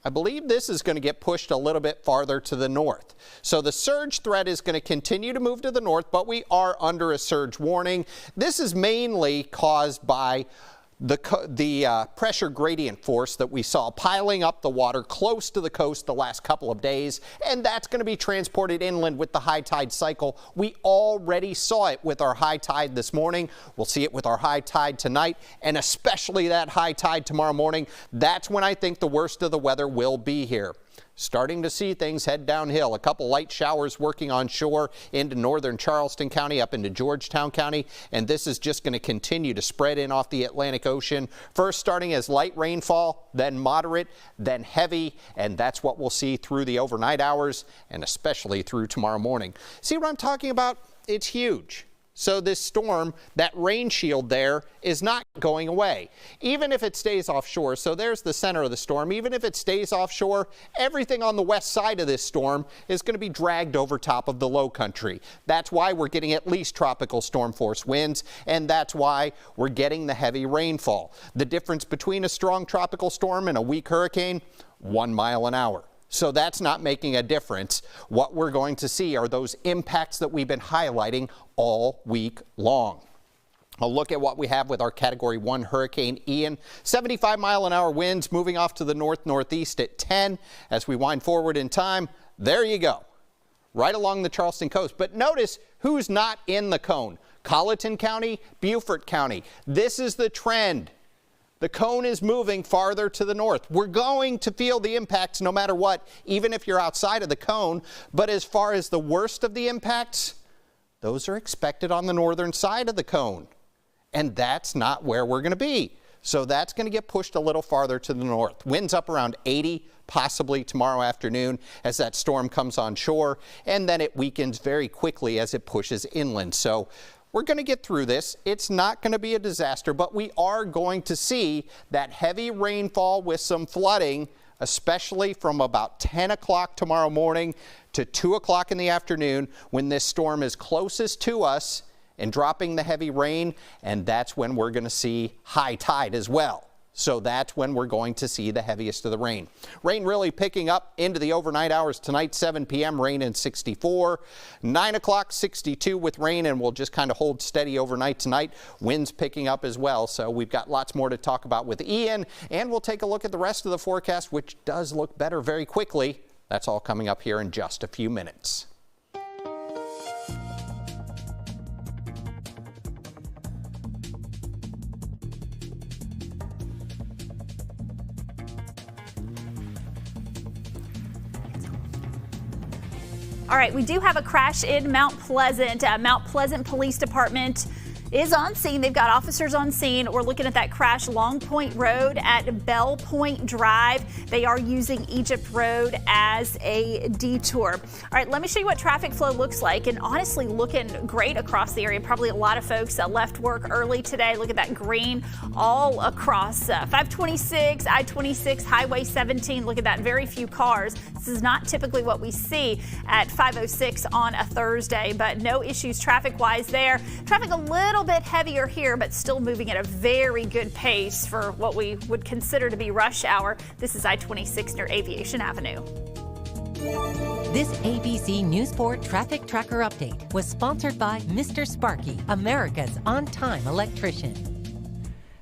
I believe this is going to get pushed a little bit farther to the north. So the surge threat is going to continue to move to the north, but we are under a surge warning. This is mainly caused by the pressure gradient force that we saw piling up the water close to the coast the last couple of days, and that's going to be transported inland with the high tide cycle. We already saw it with our high tide this morning. We'll see it with our high tide tonight, and especially that high tide tomorrow morning. That's when I think the worst of the weather will be here. Starting to see things head downhill. A couple light showers working on shore into northern Charleston County, up into Georgetown County, and this is just going to continue to spread in off the Atlantic Ocean. First starting as light rainfall, then moderate, then heavy, and that's what we'll see through the overnight hours and especially through tomorrow morning. See what I'm talking about? It's huge. So this storm, that rain shield there, is not going away. Even if it stays offshore, so there's the center of the storm, even if it stays offshore, everything on the west side of this storm is going to be dragged over top of the low country. That's why we're getting at least tropical storm force winds, and that's why we're getting the heavy rainfall. The difference between a strong tropical storm and a weak hurricane, 1 mile an hour. So that's not making a difference. What we're going to see are those impacts that we've been highlighting all week long. A look at what we have with our Category 1 Hurricane Ian. 75-mile-an-hour winds moving off to the north-northeast at 10. As we wind forward in time, there you go, right along the Charleston coast. But notice who's not in the cone. Colleton County, Beaufort County. This is the trend. The cone is moving farther to the north. We're going to feel the impacts no matter what, even if you're outside of the cone. But as far as the worst of the impacts, those are expected on the northern side of the cone. And that's not where we're going to be. So that's going to get pushed a little farther to the north. Winds up around 80, possibly tomorrow afternoon as that storm comes on shore. And then it weakens very quickly as it pushes inland. So we're going to get through this. It's not going to be a disaster, but we are going to see that heavy rainfall with some flooding, especially from about 10 o'clock tomorrow morning to 2 o'clock in the afternoon when this storm is closest to us and dropping the heavy rain, and that's when we're going to see high tide as well. So that's when we're going to see the heaviest of the rain. Rain really picking up into the overnight hours tonight, 7 p.m. rain in 64, 9 o'clock 62 with rain, and we'll just kind of hold steady overnight tonight. Winds picking up as well. So we've got lots more to talk about with Ian, and we'll take a look at the rest of the forecast, which does look better very quickly. That's all coming up here in just a few minutes. All right, we do have a crash in Mount Pleasant. Mount Pleasant Police Department is on scene. They've got officers on scene. We're looking at that crash, Long Point Road at Bell Point Drive. They are using Egypt Road as a detour. All right, let me show you what traffic flow looks like, and honestly looking great across the area. Probably a lot of folks left work early today. Look at that green all across 526, I-26, Highway 17. Look at that, very few cars. This is not typically what we see at 5:06 on a Thursday, but no issues traffic-wise there. Traffic a little bit heavier here, but still moving at a very good pace for what we would consider to be rush hour. This is I-26 near Aviation Avenue. This ABC News 4 Traffic Tracker Update was sponsored by Mr. Sparky, America's on-time electrician.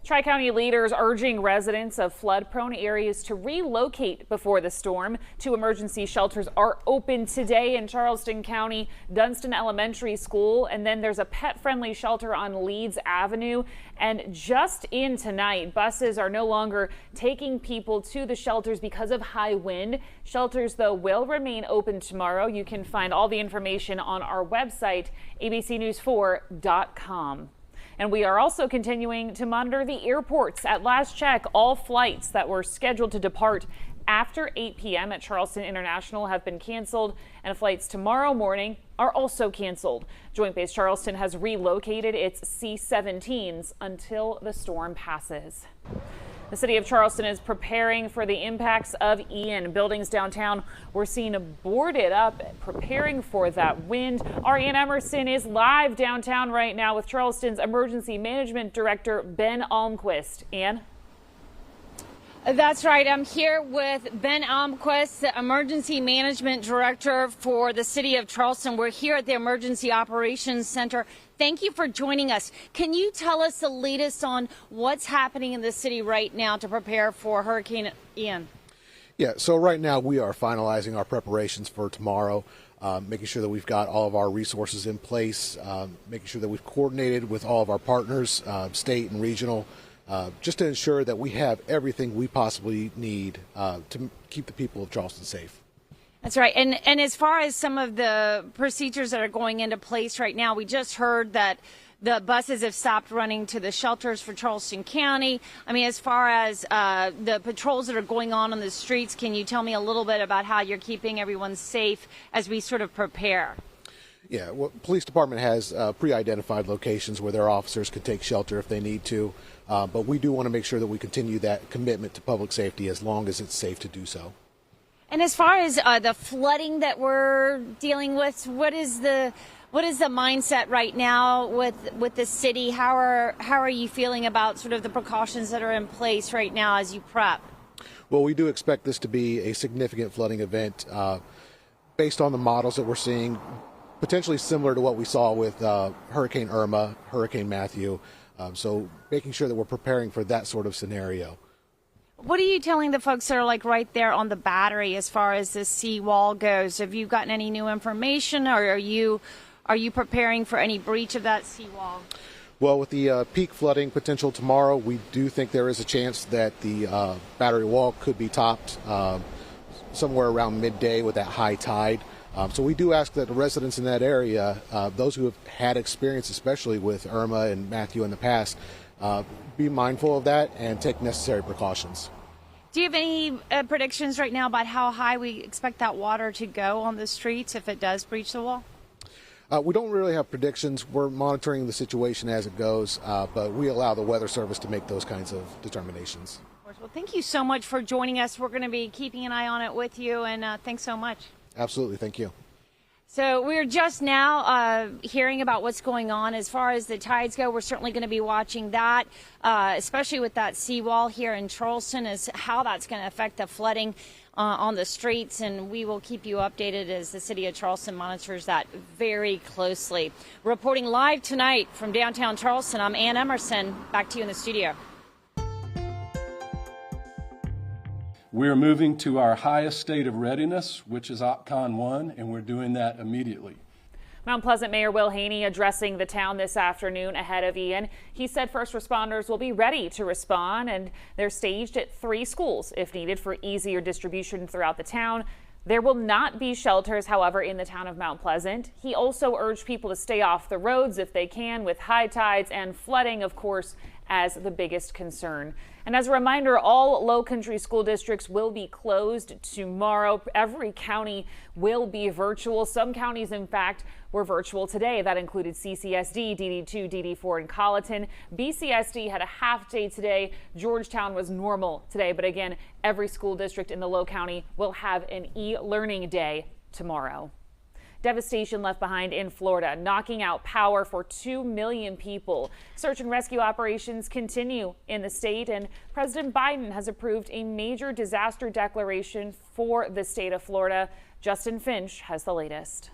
Tri-County leaders urging residents of flood-prone areas to relocate before the storm. 2 emergency shelters are open today in Charleston County, Dunston Elementary School, and then there's a pet-friendly shelter on Leeds Avenue. And just in tonight, buses are no longer taking people to the shelters because of high wind. Shelters, though, will remain open tomorrow. You can find all the information on our website, abcnews4.com. And we are also continuing to monitor the airports. At last check, all flights that were scheduled to depart after 8 p.m. at Charleston International have been canceled, and flights tomorrow morning are also canceled. Joint Base Charleston has relocated its C-17s until the storm passes. The city of Charleston is preparing for the impacts of Ian. Buildings downtown were seen boarded up, preparing for that wind. Our Ian Emerson is live downtown right now with Charleston's Emergency Management Director, Ben Almquist. Ann? That's right. I'm here with Ben Almquist, the Emergency Management Director for the City of Charleston. We're here at the Emergency Operations Center. Thank you for joining us. Can you tell us the latest on what's happening in the city right now to prepare for Hurricane Ian? Yeah, so right now we are finalizing our preparations for tomorrow, making sure that we've got all of our resources in place, making sure that we've coordinated with all of our partners, state and regional, just to ensure that we have everything we possibly need to keep the people of Charleston safe. That's right. And as far as some of the procedures that are going into place right now, we just heard that the buses have stopped running to the shelters for Charleston County. I mean, as far as the patrols that are going on the streets, can you tell me a little bit about how you're keeping everyone safe as we sort of prepare? Yeah, well, police department has pre-identified locations where their officers could take shelter if they need to, but we do want to make sure that we continue that commitment to public safety as long as it's safe to do so. And as far as the flooding that we're dealing with, what is the mindset right now with the city? How are you feeling about sort of the precautions that are in place right now as you prep? Well, we do expect this to be a significant flooding event based on the models that we're seeing, potentially similar to what we saw with Hurricane Irma, Hurricane Matthew. So making sure that we're preparing for that sort of scenario. What are you telling the folks that are like right there on the battery as far as the seawall goes? Have you gotten any new information, or are you preparing for any breach of that seawall? Well, with the peak flooding potential tomorrow, we do think there is a chance that the battery wall could be topped somewhere around midday with that high tide. So we do ask that the residents in that area, those who have had experience, especially with Irma and Matthew in the past, be mindful of that and take necessary precautions. Do you have any predictions right now about how high we expect that water to go on the streets if it does breach the wall? We don't really have predictions. We're monitoring the situation as it goes, but we allow the Weather Service to make those kinds of determinations. Well, thank you so much for joining us. We're going to be keeping an eye on it with you, and thanks so much. Absolutely. Thank you. So we're just now hearing about what's going on as far as the tides go. We're certainly going to be watching that, especially with that seawall here in Charleston, as how that's going to affect the flooding on the streets. And we will keep you updated as the city of Charleston monitors that very closely. Reporting live tonight from downtown Charleston, I'm Ann Emerson. Back to you in the studio. We're moving to our highest state of readiness, which is OPCON 1, and we're doing that immediately. Mount Pleasant Mayor Will Haney addressing the town this afternoon ahead of Ian. He said first responders will be ready to respond, and they're staged at 3 schools if needed for easier distribution throughout the town. There will not be shelters, however, in the town of Mount Pleasant. He also urged people to stay off the roads if they can, with high tides and flooding, of course, as the biggest concern. And as a reminder, all low country school districts will be closed tomorrow. Every county will be virtual. Some counties, in fact, were virtual today. That included CCSD, DD2, DD4, and Colleton. BCSD had a half day today. Georgetown was normal today. But again, every school district in the Low County will have an e-learning day tomorrow. Devastation left behind in Florida, knocking out power for 2 million people. Search and rescue operations continue in the state, and President Biden has approved a major disaster declaration for the state of Florida. Justin Finch has the latest.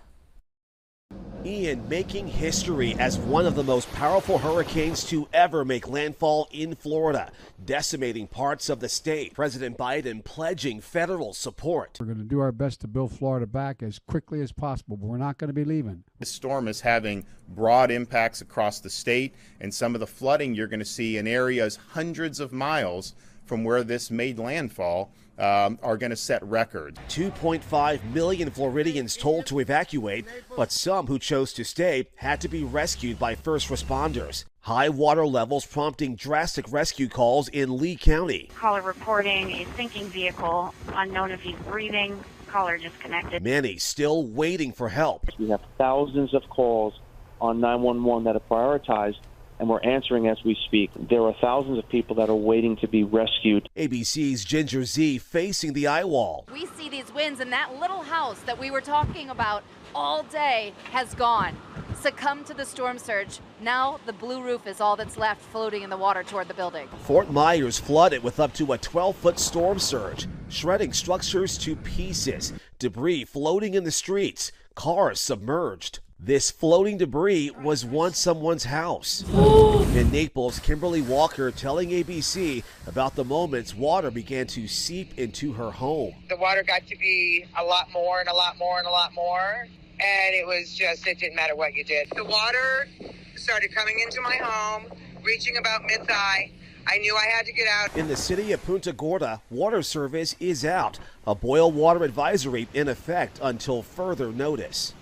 Ian making history as one of the most powerful hurricanes to ever make landfall in Florida, decimating parts of the state. President Biden pledging federal support. We're going to do our best to build Florida back as quickly as possible, but we're not going to be leaving. This storm is having broad impacts across the state, and some of the flooding you're going to see in areas hundreds of miles from where this made landfall are going to set records. 2.5 million Floridians told to evacuate, but some who chose to stay had to be rescued by first responders. High water levels prompting drastic rescue calls in Lee County. Caller reporting a sinking vehicle, unknown if he's breathing, caller disconnected. Many still waiting for help. We have thousands of calls on 911 that are prioritized, and we're answering as we speak. There are thousands of people that are waiting to be rescued. ABC's Ginger Z facing the eye wall. We see these winds, and that little house that we were talking about all day has gone, succumbed to the storm surge. Now the blue roof is all that's left floating in the water toward the building. Fort Myers flooded with up to a 12-foot storm surge, shredding structures to pieces, debris floating in the streets, cars submerged. This floating debris was once someone's house. In Naples, Kimberly Walker telling ABC about the moments water began to seep into her home. The water got to be a lot more and a lot more and a lot more, and it was just, it didn't matter what you did. The water started coming into my home, reaching about mid-thigh. I knew I had to get out. In the city of Punta Gorda, water service is out. A boil water advisory in effect until further notice.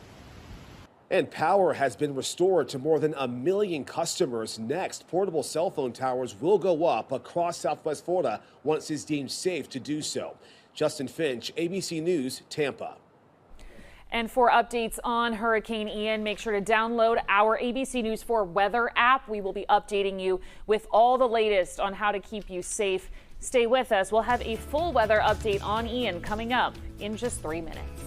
And power has been restored to more than 1 million customers. Next, portable cell phone towers will go up across Southwest Florida once it's deemed safe to do so. Justin Finch, ABC News, Tampa. And for updates on Hurricane Ian, make sure to download our ABC News 4 weather app. We will be updating you with all the latest on how to keep you safe. Stay with us. We'll have a full weather update on Ian coming up in just 3 minutes.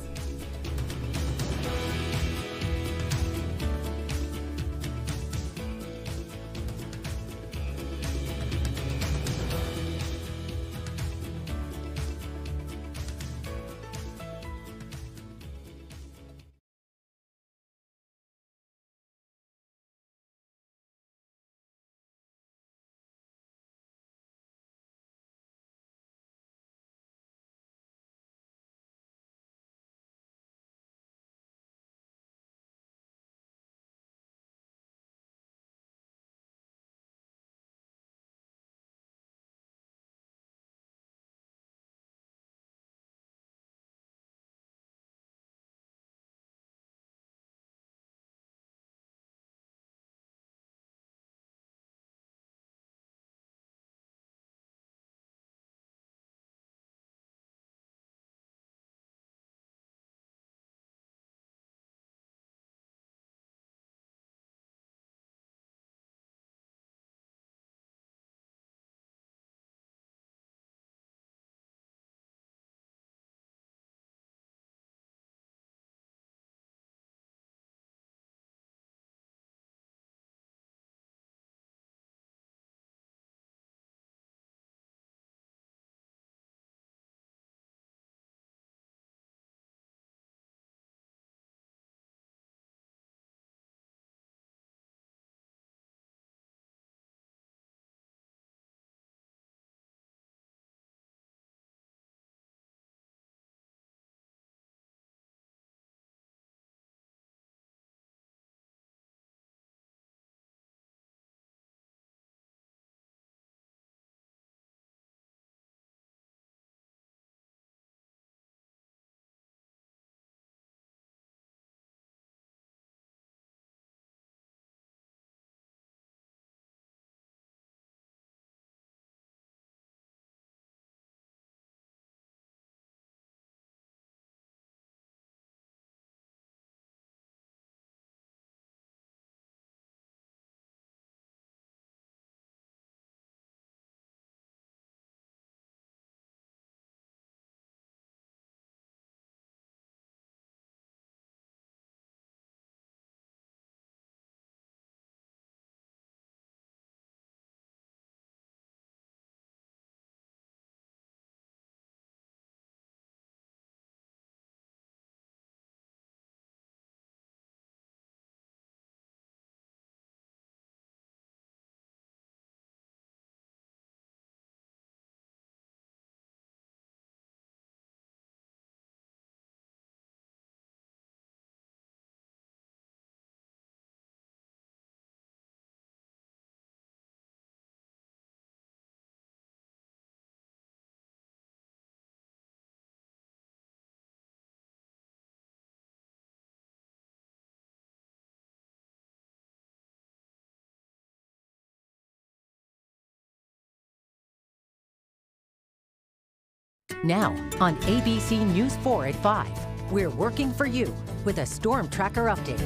Now on ABC News 4 at 5, we're working for you with a Storm Tracker update.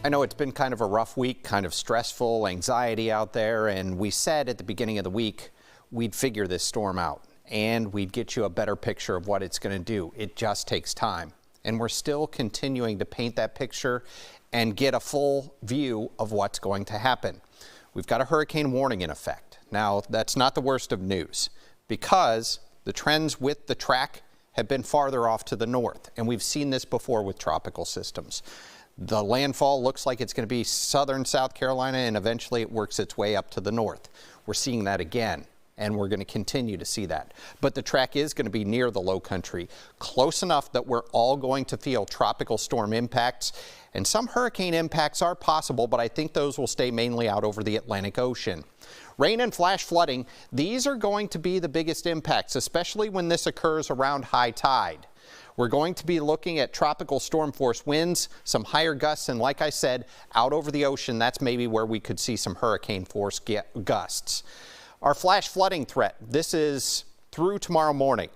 I know it's been kind of a rough week, kind of stressful, anxiety out there, and we said at the beginning of the week we'd figure this storm out and we'd get you a better picture of what it's going to do. It just takes time, and we're still continuing to paint that picture and get a full view of what's going to happen. We've got a hurricane warning in effect. Now, that's not the worst of news because the trends with the track have been farther off to the north, and we've seen this before with tropical systems. The landfall looks like it's going to be southern South Carolina, and eventually it works its way up to the north. We're seeing that again, and we're going to continue to see that. But the track is going to be near the low country, close enough that we're all going to feel tropical storm impacts. And some hurricane impacts are possible, but I think those will stay mainly out over the Atlantic Ocean. Rain and flash flooding, these are going to be the biggest impacts, especially when this occurs around high tide. We're going to be looking at tropical storm force winds, some higher gusts, and like I said, out over the ocean, that's maybe where we could see some hurricane force gusts. Our flash flooding threat, this is through tomorrow morning.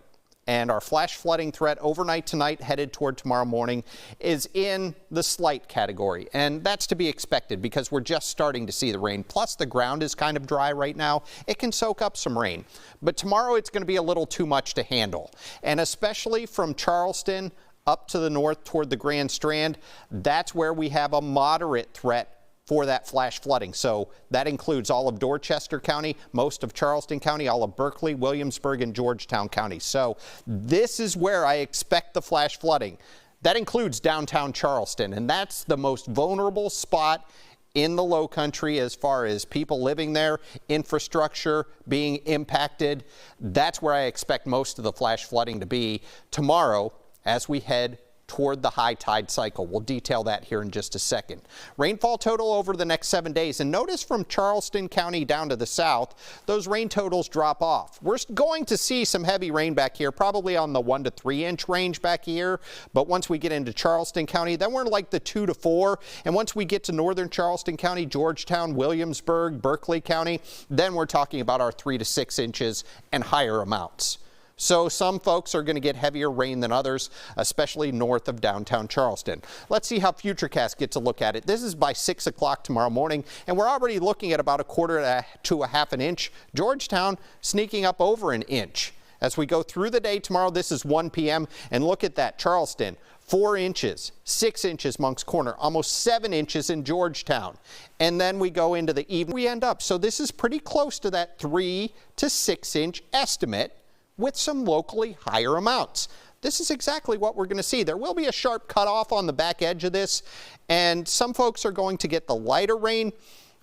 And our flash flooding threat overnight tonight headed toward tomorrow morning is in the slight category. And that's to be expected because we're just starting to see the rain. Plus the ground is kind of dry right now. It can soak up some rain. But tomorrow it's going to be a little too much to handle. And especially from Charleston up to the north toward the Grand Strand, that's where we have a moderate threat for that flash flooding. So that includes all of Dorchester County, most of Charleston County, all of Berkeley, Williamsburg, and Georgetown County. So this is where I expect the flash flooding. That includes downtown Charleston, and that's the most vulnerable spot in the low country as far as people living there, infrastructure being impacted. That's where I expect most of the flash flooding to be tomorrow as we head toward the high tide cycle. We'll detail that here in just a second. Rainfall total over the next 7 days, and notice from Charleston County down to the south, those rain totals drop off. We're going to see some heavy rain back here, probably on the 1 to 3 inch range back here, but once we get into Charleston County, then we're like the 2 to 4, and once we get to northern Charleston County, Georgetown, Williamsburg, Berkeley County, then we're talking about our 3 to 6 inches and higher amounts. So some folks are going to get heavier rain than others, especially north of downtown Charleston. Let's see how Futurecast gets a look at it. This is by 6 o'clock tomorrow morning, and we're already looking at about a quarter to a half an inch. Georgetown sneaking up over an inch. As we go through the day tomorrow, this is 1 p.m., and look at that. Charleston, 4 inches, 6 inches Moncks Corner, almost 7 inches in Georgetown. And then we go into the evening, we end up. So this is pretty close to that 3 to 6 inch estimate, with some locally higher amounts. This is exactly what we're going to see. There will be a sharp cutoff on the back edge of this, and some folks are going to get the lighter rain,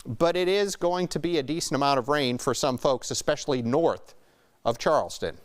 but it is going to be a decent amount of rain for some folks, especially north of Charleston.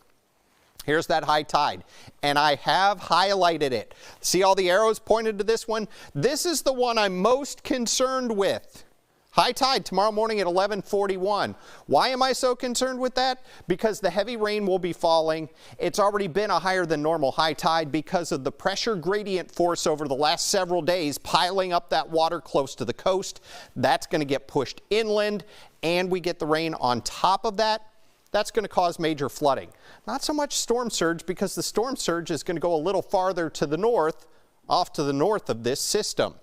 Here's that high tide, and I have highlighted it. See all the arrows pointed to this one? This is the one I'm most concerned with. High tide tomorrow morning at 11:41. Why am I so concerned with that? Because the heavy rain will be falling. It's already been a higher than normal high tide because of the pressure gradient force over the last several days piling up that water close to the coast. That's going to get pushed inland, and we get the rain on top of that. That's going to cause major flooding. Not so much storm surge because the storm surge is going to go a little farther to the north, off to the north of this system.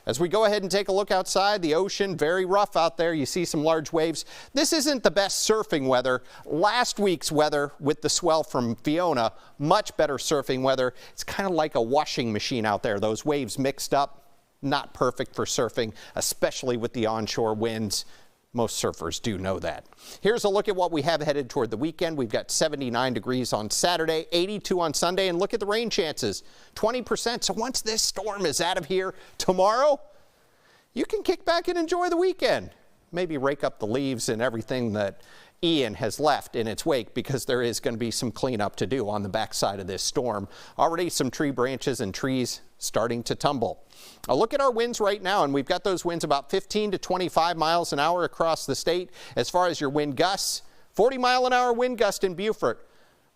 As we go ahead and take a look outside, the ocean, very rough out there. You see some large waves. This isn't the best surfing weather. Last week's weather with the swell from Fiona, much better surfing weather. It's kind of like a washing machine out there. Those waves mixed up, not perfect for surfing, especially with the onshore winds. Most surfers do know that. Here's a look at what we have headed toward the weekend. We've got 79 degrees on Saturday, 82 on Sunday, and look at the rain chances, 20%. So once this storm is out of here tomorrow, you can kick back and enjoy the weekend. Maybe rake up the leaves and everything that Ian has left in its wake, because there is going to be some cleanup to do on the backside of this storm. Already some tree branches and trees starting to tumble. A look at our winds right now, and we've got those winds about 15 to 25 miles an hour across the state. As far as your wind gusts, 40-mile-an-hour wind gust in Beaufort.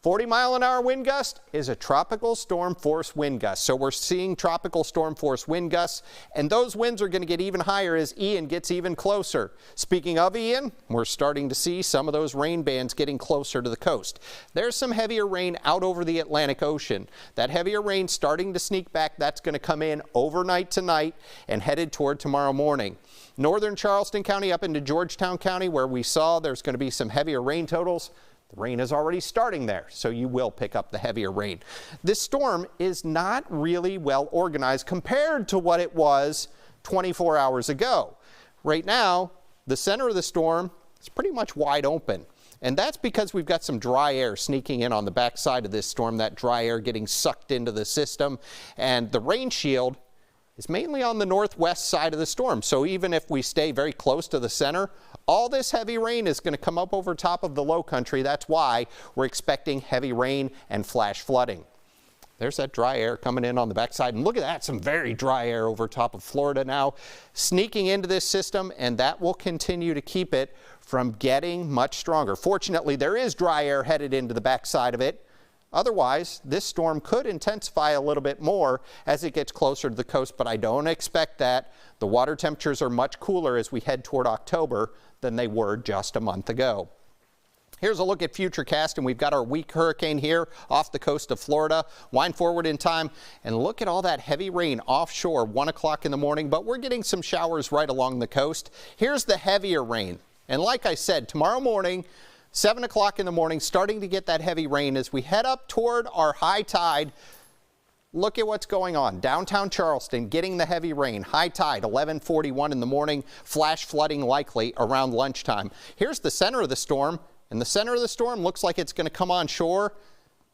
40-mile-an-hour wind gust is a tropical storm force wind gust. So we're seeing tropical storm force wind gusts, and those winds are going to get even higher as Ian gets even closer. Speaking of Ian, we're starting to see some of those rain bands getting closer to the coast. There's some heavier rain out over the Atlantic Ocean. That heavier rain starting to sneak back. That's going to come in overnight tonight and headed toward tomorrow morning. Northern Charleston County up into Georgetown County, where we saw there's going to be some heavier rain totals. The rain is already starting there, so you will pick up the heavier rain. This storm is not really well organized compared to what it was 24 hours ago. Right now, the center of the storm is pretty much wide open. And that's because we've got some dry air sneaking in on the backside of this storm, that dry air getting sucked into the system. And the rain shield is mainly on the northwest side of the storm. So even if we stay very close to the center, all this heavy rain is going to come up over top of the low country. That's why we're expecting heavy rain and flash flooding. There's that dry air coming in on the backside. And look at that, some very dry air over top of Florida now, sneaking into this system, and that will continue to keep it from getting much stronger. Fortunately, there is dry air headed into the backside of it. Otherwise, this storm could intensify a little bit more as it gets closer to the coast, but I don't expect that. The water temperatures are much cooler as we head toward October than they were just a month ago. Here's a look at Futurecast, and we've got our weak hurricane here off the coast of Florida. Wind forward in time and look at all that heavy rain offshore 1 o'clock in the morning, but we're getting some showers right along the coast. Here's the heavier rain. And like I said, tomorrow morning, 7 o'clock in the morning, starting to get that heavy rain as we head up toward our high tide. Look at what's going on. Downtown Charleston getting the heavy rain. High tide, 11:41 in the morning. Flash flooding likely around lunchtime. Here's the center of the storm. And the center of the storm looks like it's going to come on shore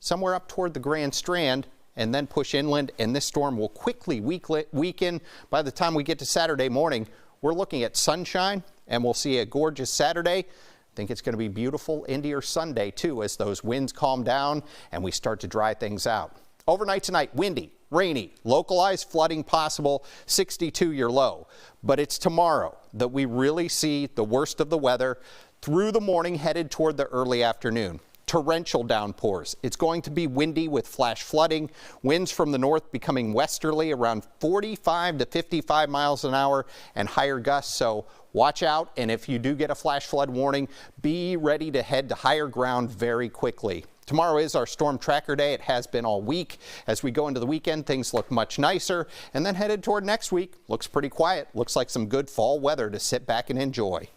somewhere up toward the Grand Strand and then push inland. And this storm will quickly weaken by the time we get to Saturday morning. We're looking at sunshine, and we'll see a gorgeous Saturday. I think it's going to be beautiful into your Sunday, too, as those winds calm down and we start to dry things out. Overnight tonight, windy, rainy, localized flooding possible, 62 your low. But it's tomorrow that we really see the worst of the weather through the morning headed toward the early afternoon. Torrential downpours. It's going to be windy with flash flooding. Winds from the north becoming westerly around 45 to 55 miles an hour and higher gusts. So watch out. And if you do get a flash flood warning, be ready to head to higher ground very quickly. Tomorrow is our Storm Tracker Day. It has been all week. As we go into the weekend, things look much nicer. And then headed toward next week, looks pretty quiet. Looks like some good fall weather to sit back and enjoy.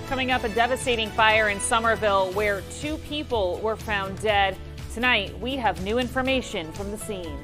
Coming up, a devastating fire in Somerville where 2 people were found dead. Tonight, we have new information from the scene.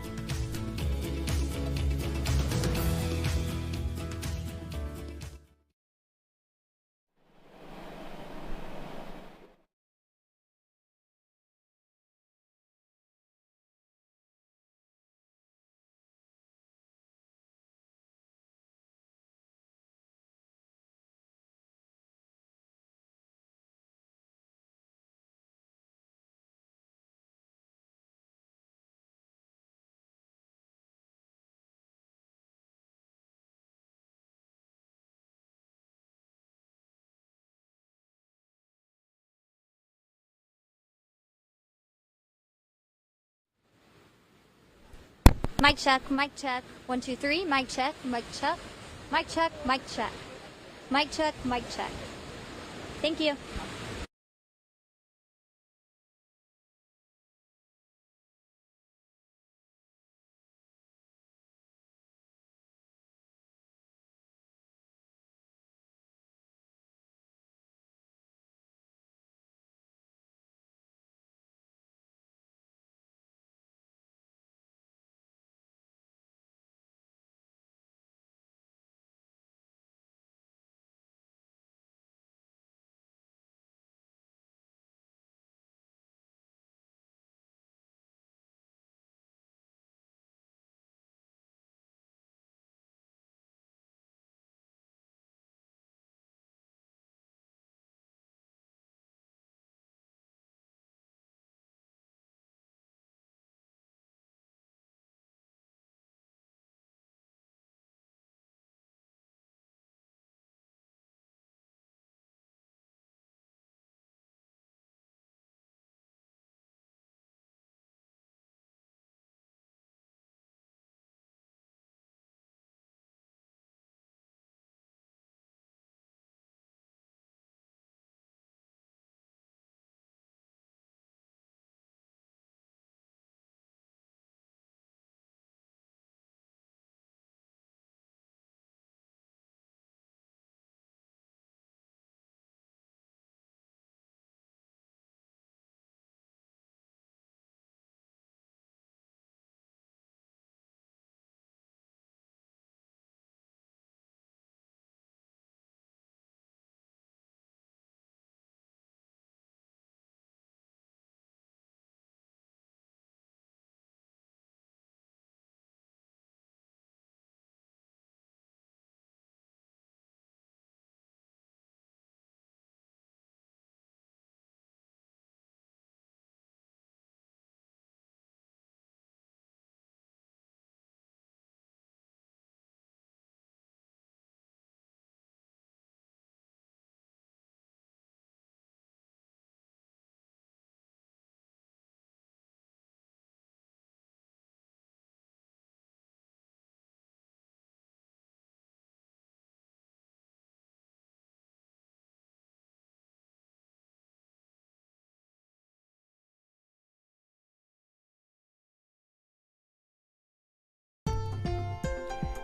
Mic check, mic check. 1, 2, 3. Mic check, mic check. Mic check, mic check. Mic check, mic check. Thank you.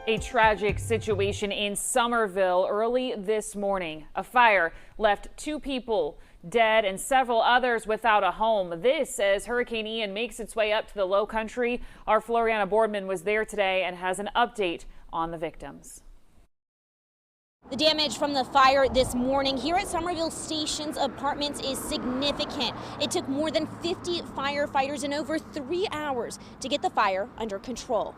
A tragic situation in Somerville early this morning. A fire left 2 people dead and several others without a home. This as Hurricane Ian makes its way up to the low country. Our Floriana Boardman was there today and has an update on the victims. The damage from the fire this morning here at Somerville Station's apartments is significant. It took more than 50 firefighters and over 3 hours to get the fire under control.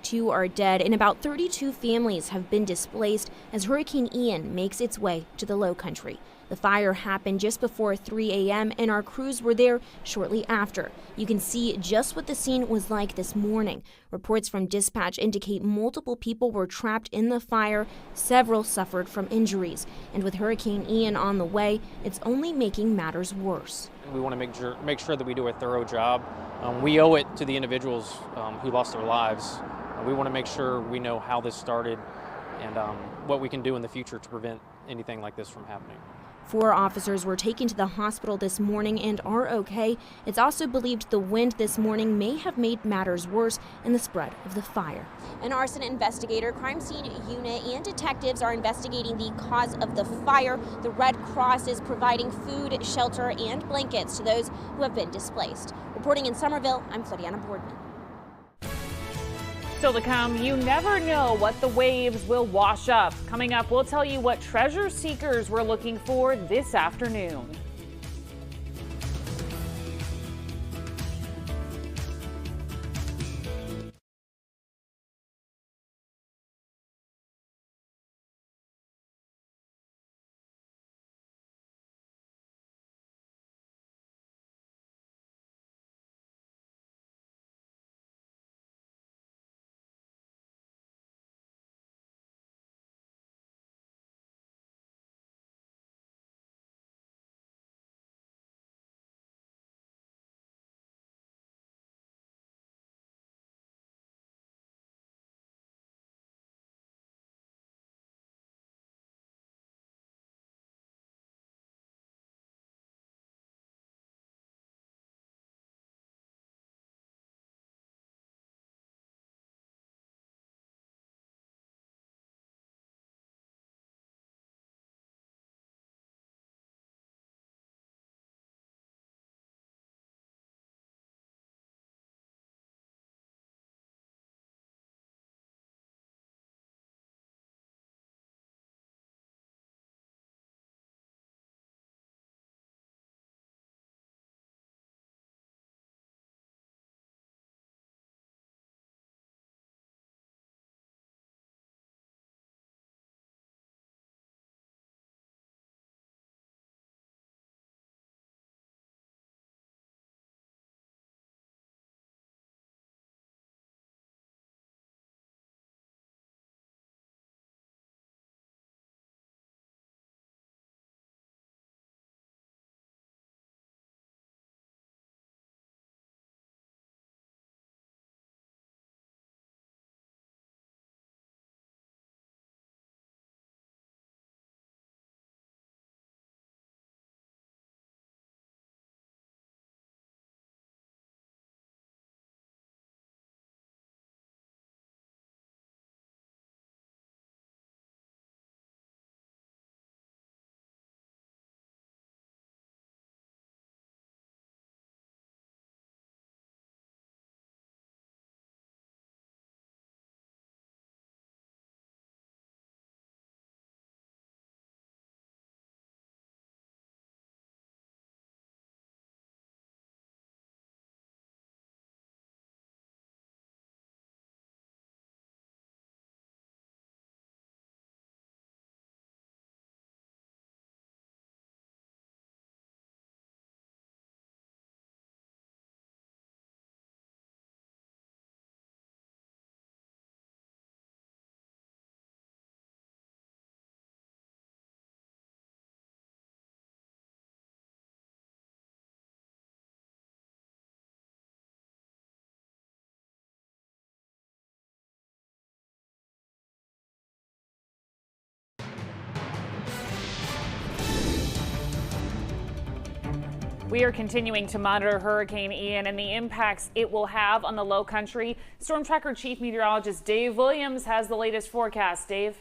2 are dead and about 32 families have been displaced as Hurricane Ian makes its way to the low country. The fire happened just before 3 a.m. and our crews were there shortly after. You can see just what the scene was like this morning. Reports from dispatch indicate multiple people were trapped in the fire. Several suffered from injuries. And with Hurricane Ian on the way, it's only making matters worse. We want to make sure that we do a thorough job. We owe it to the individuals who lost their lives. We want to make sure we know how this started and what we can do in the future to prevent anything like this from happening. 4 officers were taken to the hospital this morning and are okay. It's also believed the wind this morning may have made matters worse in the spread of the fire. An arson investigator, crime scene unit, and detectives are investigating the cause of the fire. The Red Cross is providing food, shelter, and blankets to those who have been displaced. Reporting in Somerville, I'm Floriana Boardman. Still to come, you never know what the waves will wash up. Coming up, we'll tell you what treasure seekers were looking for this afternoon. We are continuing to monitor Hurricane Ian and the impacts it will have on the low country. Storm Tracker Chief Meteorologist Dave Williams has the latest forecast. Dave?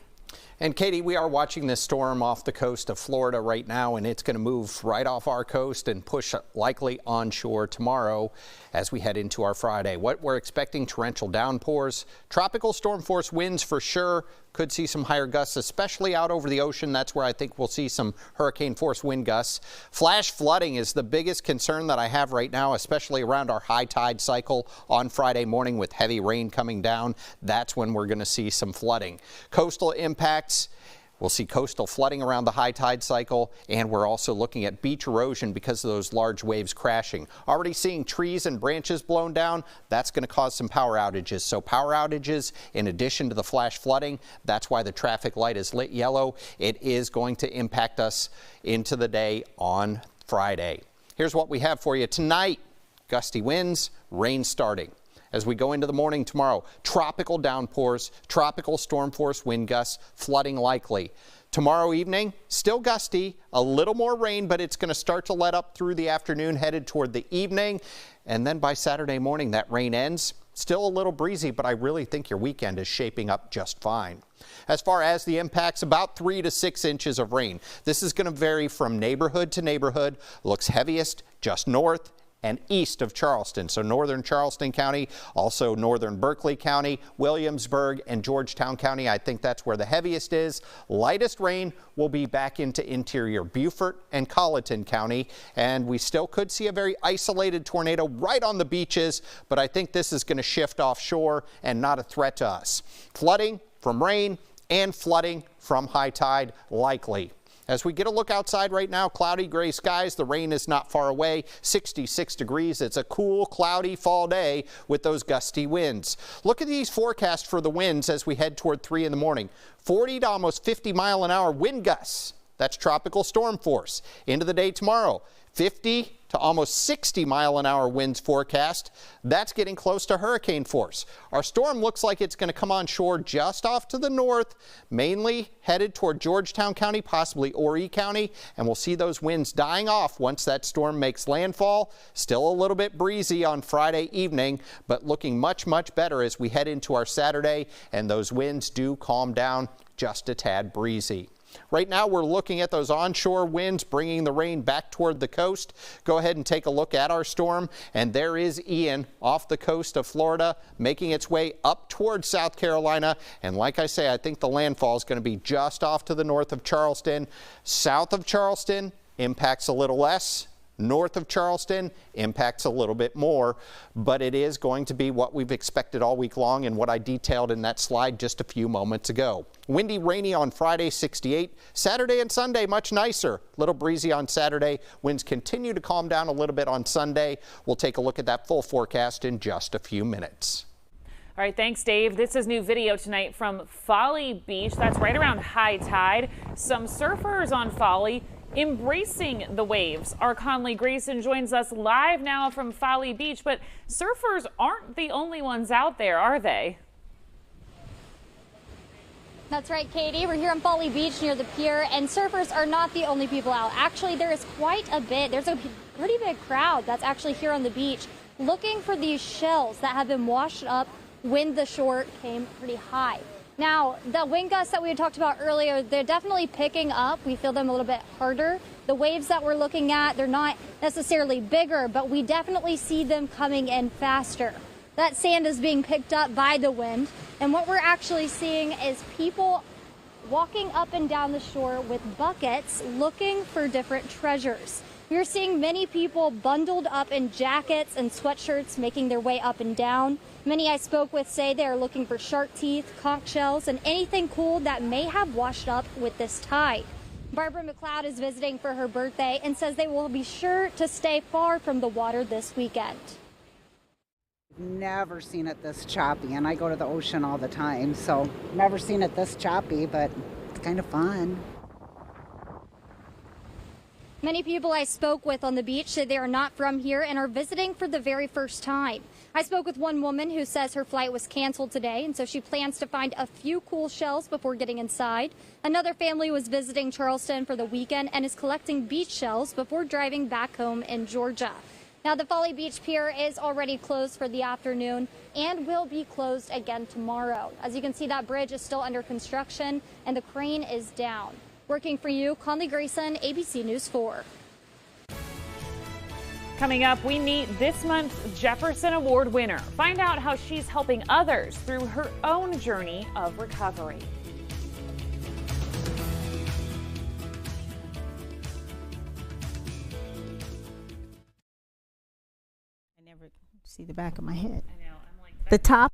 And Katie, we are watching this storm off the coast of Florida right now, and it's going to move right off our coast and push likely onshore tomorrow as we head into our Friday. What we're expecting: torrential downpours, tropical storm force winds for sure. Could see some higher gusts, especially out over the ocean. That's where I think we'll see some hurricane force wind gusts. Flash flooding is the biggest concern that I have right now, especially around our high tide cycle on Friday morning with heavy rain coming down. That's when we're going to see some flooding. Coastal impacts. We'll see coastal flooding around the high tide cycle, and we're also looking at beach erosion because of those large waves crashing. Already seeing trees and branches blown down. That's going to cause some power outages. So power outages in addition to the flash flooding. That's why the traffic light is lit yellow. It is going to impact us into the day on Friday. Here's what we have for you tonight: gusty winds, rain starting. As we go into the morning tomorrow, tropical downpours, tropical storm force wind gusts, flooding likely. Tomorrow evening, still gusty, a little more rain, but it's going to start to let up through the afternoon, headed toward the evening. And then by Saturday morning, that rain ends. Still a little breezy, but I really think your weekend is shaping up just fine. As far as the impacts, about 3 to 6 inches of rain. This is going to vary from neighborhood to neighborhood. Looks heaviest just north and east of Charleston. So northern Charleston County, also northern Berkeley County, Williamsburg, and Georgetown County. I think that's where the heaviest is. Lightest rain will be back into interior Beaufort and Colleton County. And we still could see a very isolated tornado right on the beaches, but I think this is going to shift offshore and not a threat to us. Flooding from rain and flooding from high tide likely. As we get a look outside right now, cloudy gray skies. The rain is not far away, 66 degrees. It's a cool, cloudy fall day with those gusty winds. Look at these forecasts for the winds as we head toward 3 in the morning. 40 to almost 50 mile an hour wind gusts. That's tropical storm force. Into the day tomorrow, 50 to almost 60 mile an hour winds forecast. That's getting close to hurricane force. Our storm looks like it's going to come on shore just off to the north, mainly headed toward Georgetown County, possibly Horry County, and we'll see those winds dying off once that storm makes landfall. Still a little bit breezy on Friday evening, but looking much, much better as we head into our Saturday, and those winds do calm down just a tad breezy. Right now, we're looking at those onshore winds bringing the rain back toward the coast. Go ahead and take a look at our storm, and there is Ian off the coast of Florida, making its way up towards South Carolina. And like I say, I think the landfall is going to be just off to the north of Charleston. South of Charleston, impacts a little less. North of Charleston, impacts a little bit more, but it is going to be what we've expected all week long and what I detailed in that slide just a few moments ago. Windy, rainy on Friday, 68. Saturday and Sunday, much nicer. Little breezy on Saturday. Winds continue to calm down a little bit on Sunday. We'll take a look at that full forecast in just a few minutes. All right, thanks, Dave. This is new video tonight from Folly Beach. That's right around high tide. Some surfers on Folly embracing the waves. Our Conley Grayson joins us live now from Folly Beach, but surfers aren't the only ones out there, are they? That's right, Katie. We're here on Folly Beach near the pier, and surfers are not the only people out. Actually, there is quite a bit. There's a pretty big crowd that's actually here on the beach looking for these shells that have been washed up when the shore came pretty high. Now, the wind gusts that we had talked about earlier, they're definitely picking up. We feel them a little bit harder. The waves that we're looking at, they're not necessarily bigger, but we definitely see them coming in faster. That sand is being picked up by the wind, and what we're actually seeing is people walking up and down the shore with buckets looking for different treasures. We're seeing many people bundled up in jackets and sweatshirts making their way up and down. Many I spoke with say they are looking for shark teeth, conch shells, and anything cool that may have washed up with this tide. Barbara McLeod is visiting for her birthday and says they will be sure to stay far from the water this weekend. Never seen it this choppy, and I go to the ocean all the time, so never seen it this choppy, but it's kind of fun. Many people I spoke with on the beach say they are not from here and are visiting for the very first time. I spoke with one woman who says her flight was canceled today, and so she plans to find a few cool shells before getting inside. Another family was visiting Charleston for the weekend and is collecting beach shells before driving back home in Georgia. Now, the Folly Beach Pier is already closed for the afternoon and will be closed again tomorrow. As you can see, that bridge is still under construction and the crane is down. Working for you, Conley Grayson, ABC News 4. Coming up, we meet this month's Jefferson Award winner. Find out how she's helping others through her own journey of recovery. I never see the back of my head. I know. I'm like the top.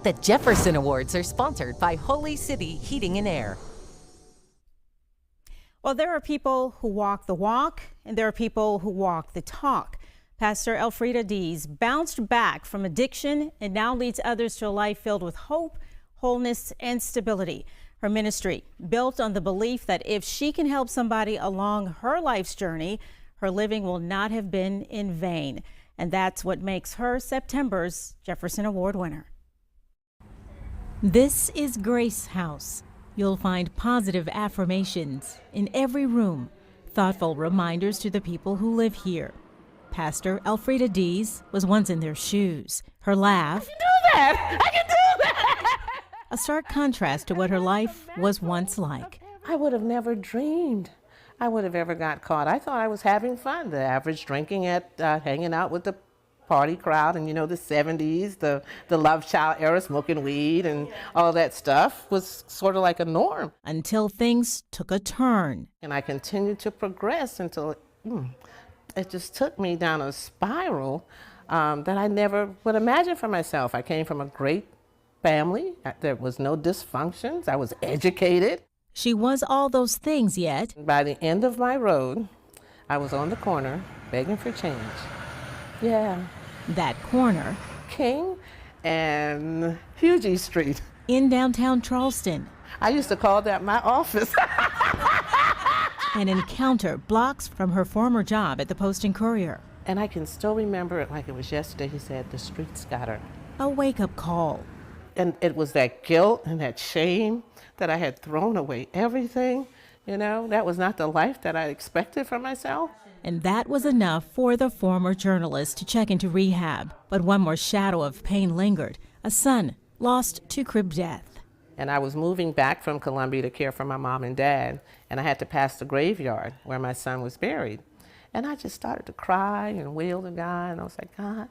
The Jefferson Awards are sponsored by Holy City Heating and Air. Well, there are people who walk the walk, and there are people who walk the talk. Pastor Elfrida Dees bounced back from addiction and now leads others to a life filled with hope, wholeness, and stability. Her ministry, built on the belief that if she can help somebody along her life's journey, her living will not have been in vain. And that's what makes her September's Jefferson Award winner. This is Grace House. You'll find positive affirmations in every room, thoughtful reminders to the people who live here. Pastor Elfrida Dees was once in their shoes. Her laugh, I can do that! A stark contrast to what her life was once like. I would have never dreamed I would have ever got caught. I thought I was having fun, the average drinking at hanging out with the party crowd, and you know, the 70s, the Love Child era, smoking weed and all that stuff was sort of like a norm. Until things took a turn. And I continued to progress until it just took me down a spiral that I never would imagine for myself. I came from a great family. There was no dysfunctions. I was educated. She was all those things, yet by the end of my road, I was on the corner begging for change. Yeah. That corner, King and Hughie Street. In downtown Charleston. I used to call that my office. An encounter blocks from her former job at the Post and Courier. And I can still remember it like it was yesterday. He said, the streets got her. A wake-up call. And it was that guilt and that shame that I had thrown away everything. You know, that was not the life that I expected for myself. And that was enough for the former journalist to check into rehab. But one more shadow of pain lingered. A son lost to crib death. And I was moving back from Columbia to care for my mom and dad. And I had to pass the graveyard where my son was buried. And I just started to cry and wail to God. And I was like, God,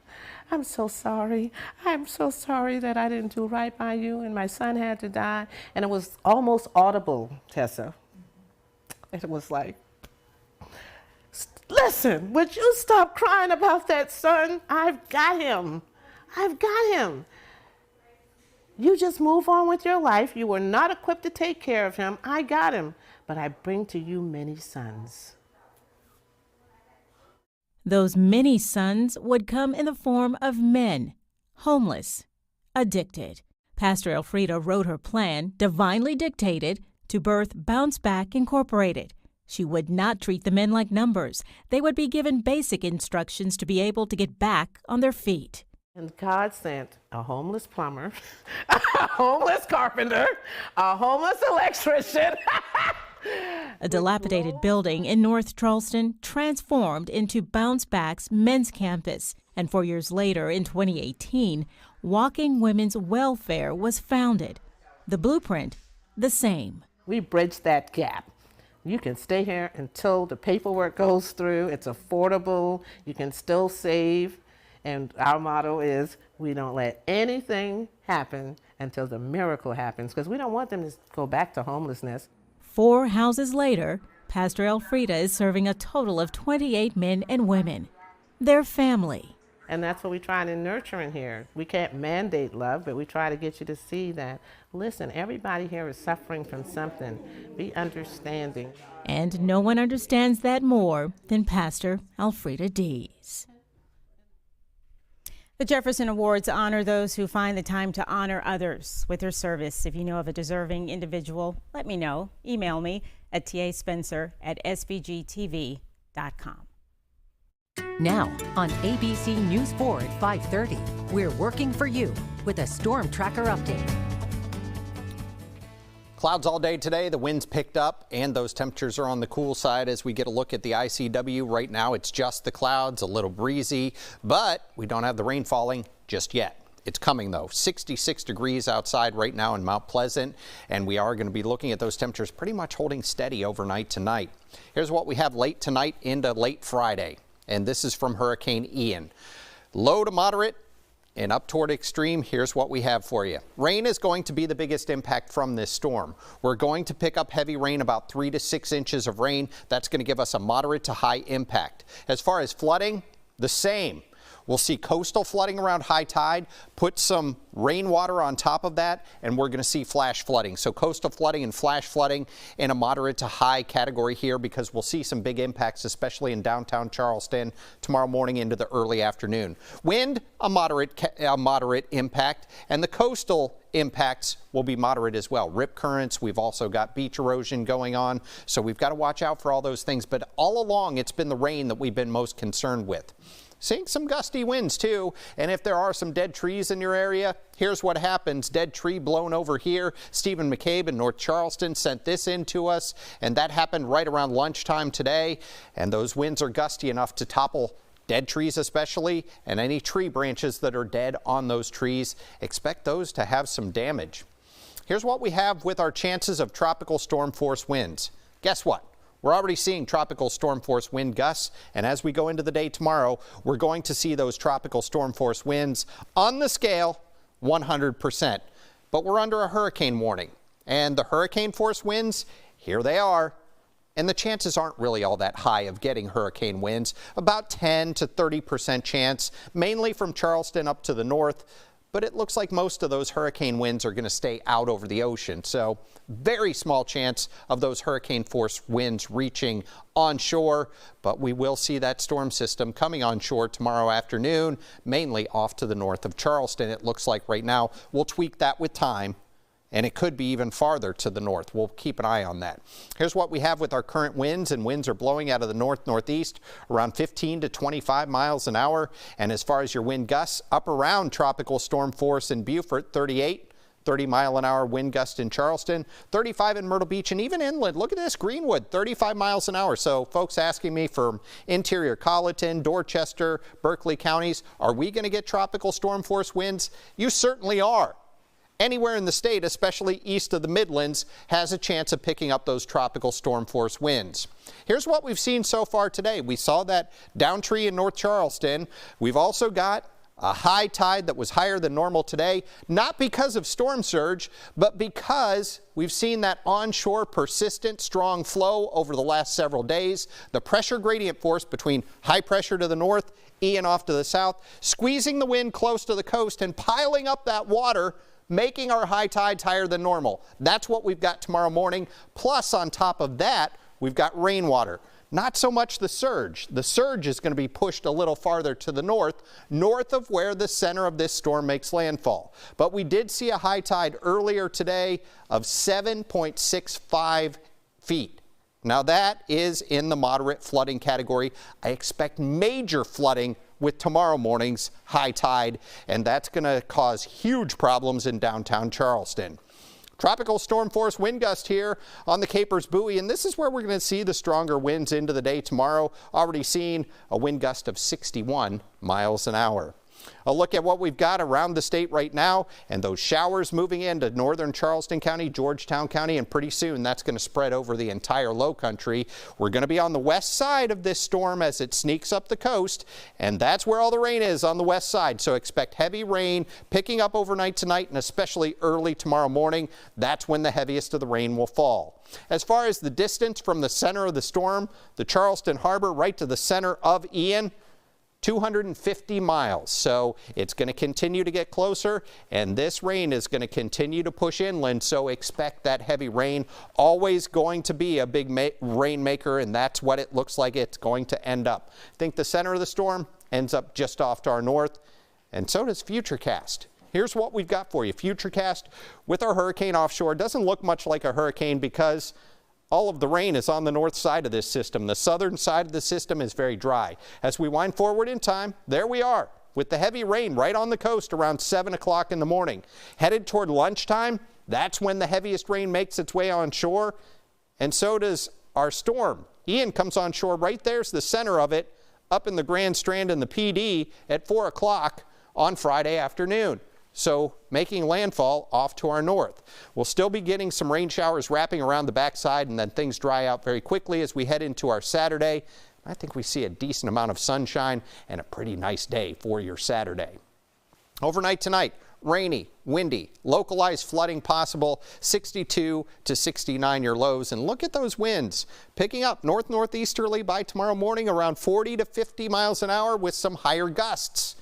I'm so sorry. I'm so sorry that I didn't do right by you and my son had to die. And it was almost audible, Tessa. It was like, listen, would you stop crying about that son? I've got him. I've got him. You just move on with your life. You were not equipped to take care of him. I got him. But I bring to you many sons. Those many sons would come in the form of men, homeless, addicted. Pastor Elfrida wrote her plan, divinely dictated, to birth Bounce Back Incorporated. She would not treat the men like numbers. They would be given basic instructions to be able to get back on their feet. And God sent a homeless plumber, a homeless carpenter, a homeless electrician. A dilapidated building in North Charleston transformed into Bounce Back's men's campus. And 4 years later, in 2018, Walking Women's Welfare was founded. The blueprint, the same. We bridged that gap. You can stay here until the paperwork goes through. It's affordable. You can still save. And our motto is, we don't let anything happen until the miracle happens, because we don't want them to go back to homelessness. 4 houses later, Pastor Elfrida is serving a total of 28 men and women, their family. And that's what we try to nurture in here. We can't mandate love, but we try to get you to see that, listen, everybody here is suffering from something. Be understanding. And no one understands that more than Pastor Elfrida Dees. The Jefferson Awards honor those who find the time to honor others with their service. If you know of a deserving individual, let me know. Email me at taspencer@svgtv.com. Now on ABC News 4 at 5:30, we're working for you with a Storm Tracker update. Clouds all day today. The winds picked up and those temperatures are on the cool side as we get a look at the ICW. Right now it's just the clouds, a little breezy, but we don't have the rain falling just yet. It's coming though. 66 degrees outside right now in Mount Pleasant, and we are going to be looking at those temperatures pretty much holding steady overnight tonight. Here's what we have late tonight into late Friday, and this is from Hurricane Ian. Low to moderate and up toward extreme. Here's what we have for you. Rain is going to be the biggest impact from this storm. We're going to pick up heavy rain, about 3 to 6 inches of rain. That's going to give us a moderate to high impact. As far as flooding, the same. We'll see coastal flooding around high tide, put some rainwater on top of that, and we're going to see flash flooding. So coastal flooding and flash flooding in a moderate to high category here, because we'll see some big impacts, especially in downtown Charleston tomorrow morning into the early afternoon. Wind, a moderate impact, and the coastal impacts will be moderate as well. Rip currents, we've also got beach erosion going on, so we've got to watch out for all those things. But all along, it's been the rain that we've been most concerned with. Seeing some gusty winds too, and if there are some dead trees in your area, here's what happens. Dead tree blown over here. Stephen McCabe in North Charleston sent this in to us, and that happened right around lunchtime today. And those winds are gusty enough to topple dead trees especially, and any tree branches that are dead on those trees. Expect those to have some damage. Here's what we have with our chances of tropical storm force winds. Guess what? We're already seeing tropical storm force wind gusts, and as we go into the day tomorrow, we're going to see those tropical storm force winds on the scale 100%. But we're under a hurricane warning, and the hurricane force winds, here they are, and the chances aren't really all that high of getting hurricane winds, about 10 to 30% chance, mainly from Charleston up to the north. But it looks like most of those hurricane winds are going to stay out over the ocean. So very small chance of those hurricane force winds reaching onshore. But we will see that storm system coming onshore tomorrow afternoon, mainly off to the north of Charleston. It looks like right now. We'll tweak that with time, and it could be even farther to the north. We'll keep an eye on that. Here's what we have with our current winds, and winds are blowing out of the north-northeast around 15 to 25 miles an hour. And as far as your wind gusts, up around tropical storm force in Beaufort, 38. 30-mile-an-hour wind gust in Charleston, 35 in Myrtle Beach, and even inland. Look at this, Greenwood, 35 miles an hour. So folks asking me from interior Colleton, Dorchester, Berkeley counties, are we going to get tropical storm force winds? You certainly are. Anywhere in the state, especially east of the Midlands, has a chance of picking up those tropical storm force winds. Here's what we've seen so far today. We saw that down tree in North Charleston. We've also got a high tide that was higher than normal today, not because of storm surge, but because we've seen that onshore persistent strong flow over the last several days. The pressure gradient force between high pressure to the north, Ian off to the south, squeezing the wind close to the coast and piling up that water, making our high tides higher than normal. That's what we've got tomorrow morning. Plus, on top of that, we've got rainwater. Not so much the surge. The surge is going to be pushed a little farther to the north of where the center of this storm makes landfall. But we did see a high tide earlier today of 7.65 feet. Now that is in the moderate flooding category. I expect major flooding with tomorrow morning's high tide, and that's going to cause huge problems in downtown Charleston. Tropical storm force wind gust here on the Capers Buoy, and this is where we're going to see the stronger winds into the day tomorrow. Already seen a wind gust of 61 miles an hour. A look at what we've got around the state right now, and those showers moving into northern Charleston County, Georgetown County, and pretty soon that's going to spread over the entire low country. We're going to be on the west side of this storm as it sneaks up the coast, and that's where all the rain is, on the west side. So expect heavy rain picking up overnight tonight and especially early tomorrow morning. That's when the heaviest of the rain will fall. As far as the distance from the center of the storm, the Charleston Harbor right to the center of Ian, 250 miles. So it's going to continue to get closer, and this rain is going to continue to push inland. So expect that heavy rain. Always going to be a big rainmaker, and that's what it looks like it's going to end up. I think the center of the storm ends up just off to our north, and so does Futurecast. Here's what we've got for you. Futurecast with our hurricane offshore doesn't look much like a hurricane because all of the rain is on the north side of this system. The southern side of the system is very dry. As we wind forward in time, there we are with the heavy rain right on the coast around 7 o'clock in the morning. Headed toward lunchtime, that's when the heaviest rain makes its way onshore, and so does our storm. Ian comes onshore right there's the center of it, up in the Grand Strand and the PD at 4 o'clock on Friday afternoon. So making landfall off to our north. We'll still be getting some rain showers wrapping around the backside, and then things dry out very quickly as we head into our Saturday. I think we see a decent amount of sunshine and a pretty nice day for your Saturday. Overnight tonight, rainy, windy, localized flooding possible, 62 to 69 your lows. And look at those winds picking up north-northeasterly by tomorrow morning around 40 to 50 miles an hour with some higher gusts.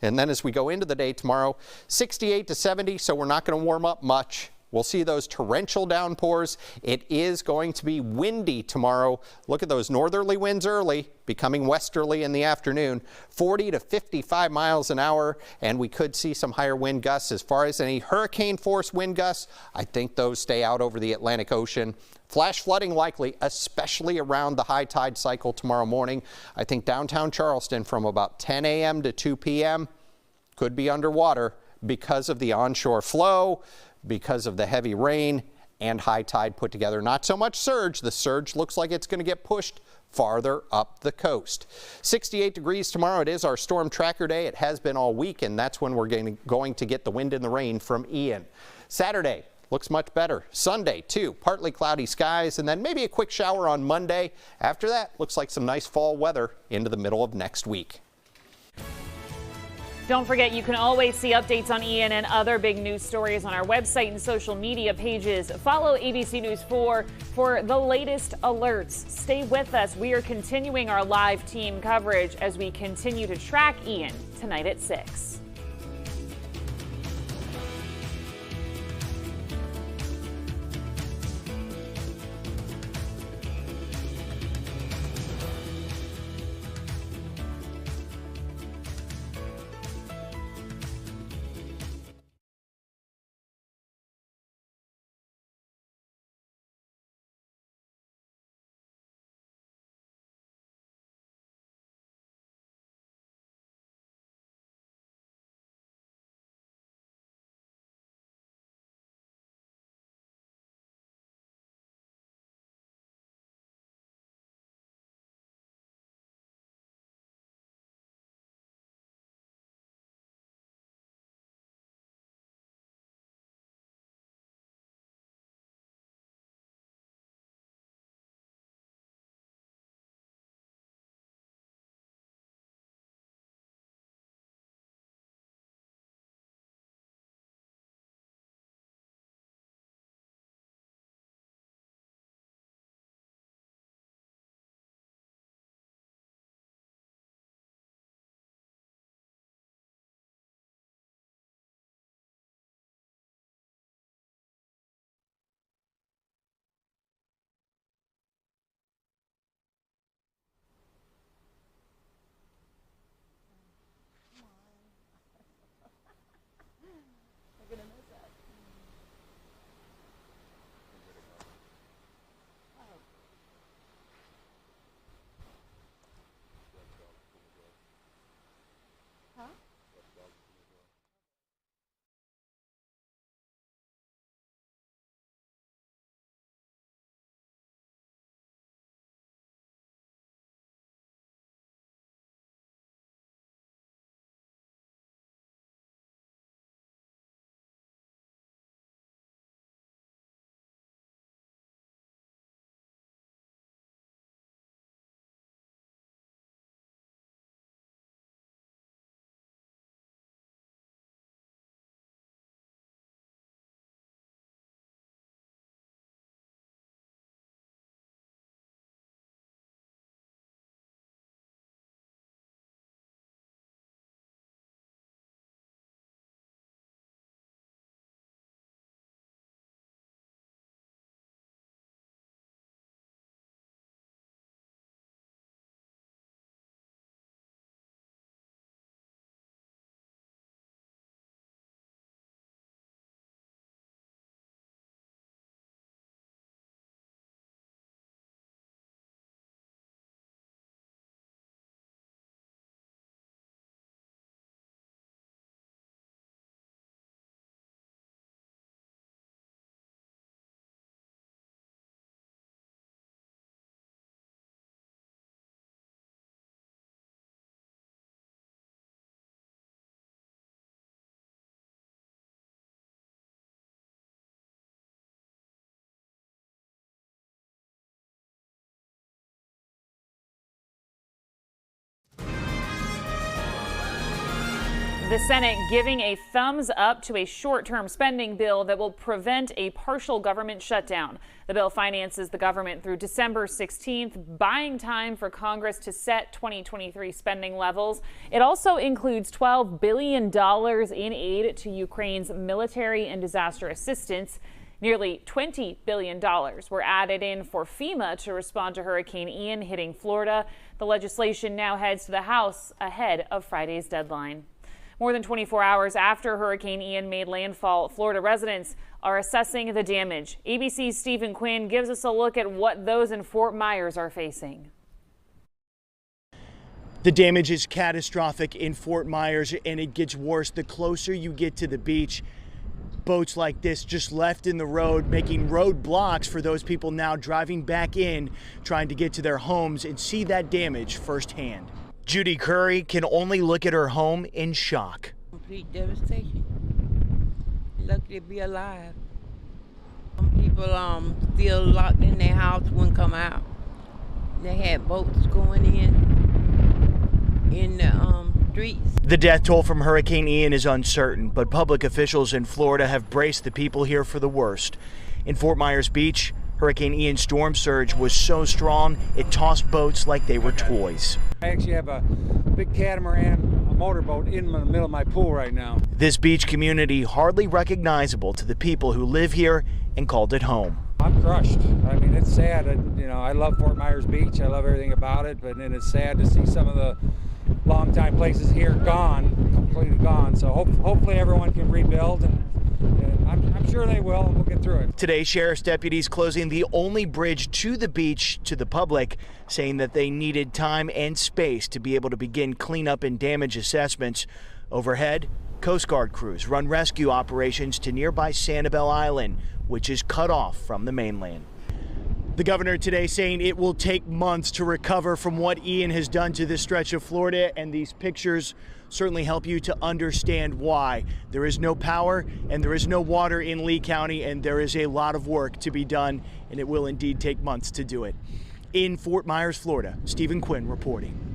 And then as we go into the day tomorrow, 68 to 70, so we're not going to warm up much. We'll see those torrential downpours. It is going to be windy tomorrow. Look at those northerly winds early, becoming westerly in the afternoon, 40 to 55 miles an hour, and we could see some higher wind gusts. As far as any hurricane force wind gusts, I think those stay out over the Atlantic Ocean. Flash flooding likely, especially around the high tide cycle tomorrow morning. I think downtown Charleston from about 10 a.m. to 2 p.m. could be underwater because of the onshore flow, because of the heavy rain and high tide put together. Not so much surge. The surge looks like it's going to get pushed farther up the coast. 68 degrees tomorrow. It is our Storm Tracker Day. It has been all week, and that's when we're going to get the wind and the rain from Ian. Saturday looks much better. Sunday, too, partly cloudy skies, and then maybe a quick shower on Monday. After that, looks like some nice fall weather into the middle of next week. Don't forget, you can always see updates on Ian and other big news stories on our website and social media pages. Follow ABC News 4 for the latest alerts. Stay with us. We are continuing our live team coverage as we continue to track Ian tonight at 6. The Senate giving a thumbs up to a short-term spending bill that will prevent a partial government shutdown. The bill finances the government through December 16th, buying time for Congress to set 2023 spending levels. It also includes $12 billion in aid to Ukraine's military and disaster assistance. Nearly $20 billion were added in for FEMA to respond to Hurricane Ian hitting Florida. The legislation now heads to the House ahead of Friday's deadline. More than 24 hours after Hurricane Ian made landfall, Florida residents are assessing the damage. ABC's Stephen Quinn gives us a look at what those in Fort Myers are facing. The damage is catastrophic in Fort Myers, and it gets worse the closer you get to the beach. Boats like this just left in the road, making roadblocks for those people now driving back in, trying to get to their homes and see that damage firsthand. Judy Curry can only look at her home in shock. Complete devastation. Lucky to be alive. Some people still locked in their house, wouldn't come out. They had boats going in the streets. The death toll from Hurricane Ian is uncertain, but public officials in Florida have braced the people here for the worst. In Fort Myers Beach, Hurricane Ian's storm surge was so strong it tossed boats like they were toys. I actually have a big catamaran, a motorboat in the middle of my pool right now. This beach community hardly recognizable to the people who live here and called it home. I'm crushed. I mean, it's sad. I love Fort Myers Beach. I love everything about it, but then it's sad to see some of the longtime places here gone, completely gone. So hopefully everyone can rebuild, and I'm sure they will, and we'll get through it. Today, sheriff's deputies closing the only bridge to the beach to the public, saying that they needed time and space to be able to begin cleanup and damage assessments. Overhead, Coast Guard crews run rescue operations to nearby Sanibel Island, which is cut off from the mainland. The governor today saying it will take months to recover from what Ian has done to this stretch of Florida, and these pictures certainly help you to understand why. There is no power and there is no water in Lee County, and there is a lot of work to be done, and it will indeed take months to do it. In Fort Myers, Florida, Stephen Quinn reporting.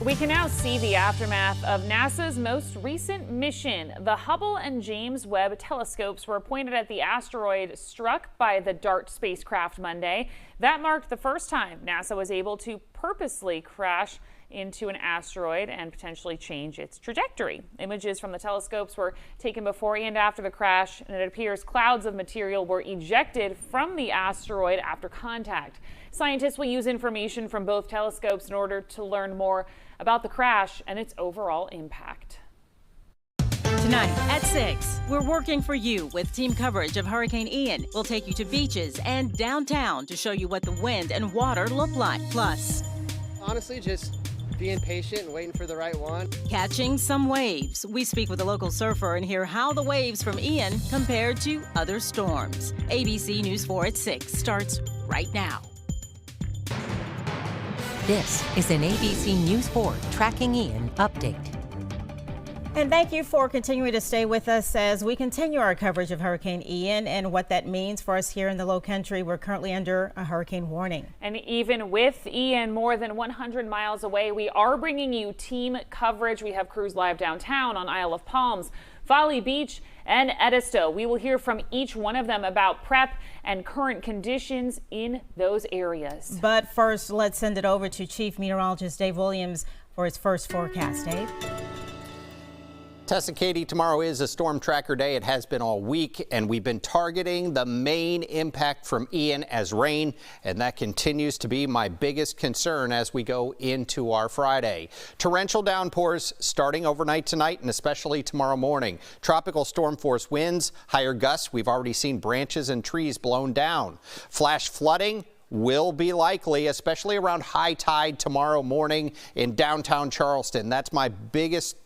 We can now see the aftermath of NASA's most recent mission. The Hubble and James Webb telescopes were pointed at the asteroid struck by the DART spacecraft Monday. That marked the first time NASA was able to purposely crash into an asteroid and potentially change its trajectory. Images from the telescopes were taken before and after the crash, and it appears clouds of material were ejected from the asteroid after contact. Scientists will use information from both telescopes in order to learn more about the crash and its overall impact. Tonight at 6, we're working for you with team coverage of Hurricane Ian. We'll take you to beaches and downtown to show you what the wind and water look like. Plus, honestly, just being patient and waiting for the right one. Catching some waves. We speak with a local surfer and hear how the waves from Ian compared to other storms. ABC News 4 at 6 starts right now. This is an ABC News 4 Tracking Ian update. And thank you for continuing to stay with us as we continue our coverage of Hurricane Ian and what that means for us here in the Low Country. We're currently under a hurricane warning. And even with Ian more than 100 miles away, we are bringing you team coverage. We have crews live downtown on Isle of Palms, Folly Beach, and Edisto. We will hear from each one of them about prep and current conditions in those areas. But first, let's send it over to Chief Meteorologist Dave Williams for his first forecast. Dave? Tessa, Katie, tomorrow is a storm tracker day. It has been all week, and we've been targeting the main impact from Ian as rain, and that continues to be my biggest concern as we go into our Friday. Torrential downpours starting overnight tonight and especially tomorrow morning. Tropical storm force winds, higher gusts. We've already seen branches and trees blown down. Flash flooding will be likely, especially around high tide tomorrow morning in downtown Charleston. That's my biggest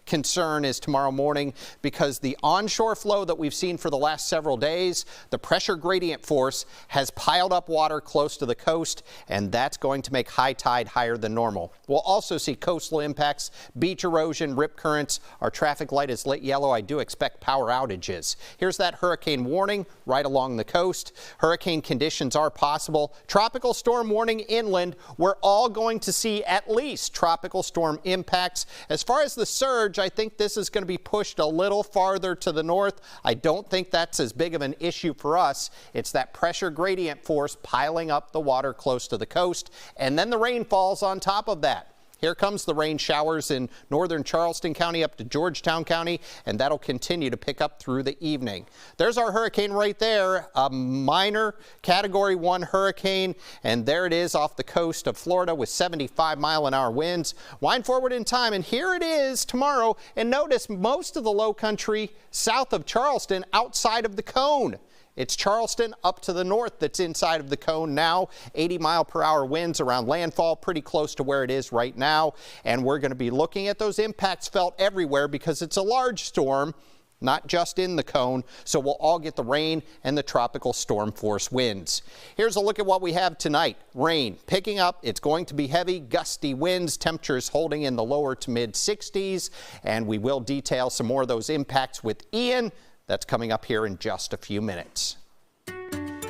concern is tomorrow morning, because the onshore flow that we've seen for the last several days, the pressure gradient force has piled up water close to the coast, and that's going to make high tide higher than normal. We'll also see coastal impacts, beach erosion, rip currents. Our traffic light is lit yellow. I do expect power outages. Here's that hurricane warning right along the coast. Hurricane conditions are possible. Tropical storm warning inland. We're all going to see at least tropical storm impacts. As far as the surge, I think this is going to be pushed a little farther to the north. I don't think that's as big of an issue for us. It's that pressure gradient force piling up the water close to the coast, and then the rain falls on top of that. Here comes the rain showers in northern Charleston County up to Georgetown County, and that'll continue to pick up through the evening. There's our hurricane right there, a minor Category 1 hurricane, and there it is off the coast of Florida with 75-mile-an-hour winds. Wind forward in time, and here it is tomorrow, and notice most of the low country south of Charleston outside of the cone. It's Charleston up to the north that's inside of the cone now. 80-mile-per-hour winds around landfall, pretty close to where it is right now. And we're going to be looking at those impacts felt everywhere because it's a large storm, not just in the cone. So we'll all get the rain and the tropical storm force winds. Here's a look at what we have tonight. Rain picking up. It's going to be heavy, gusty winds, temperatures holding in the lower to mid 60s. And we will detail some more of those impacts with Ian. That's coming up here in just a few minutes.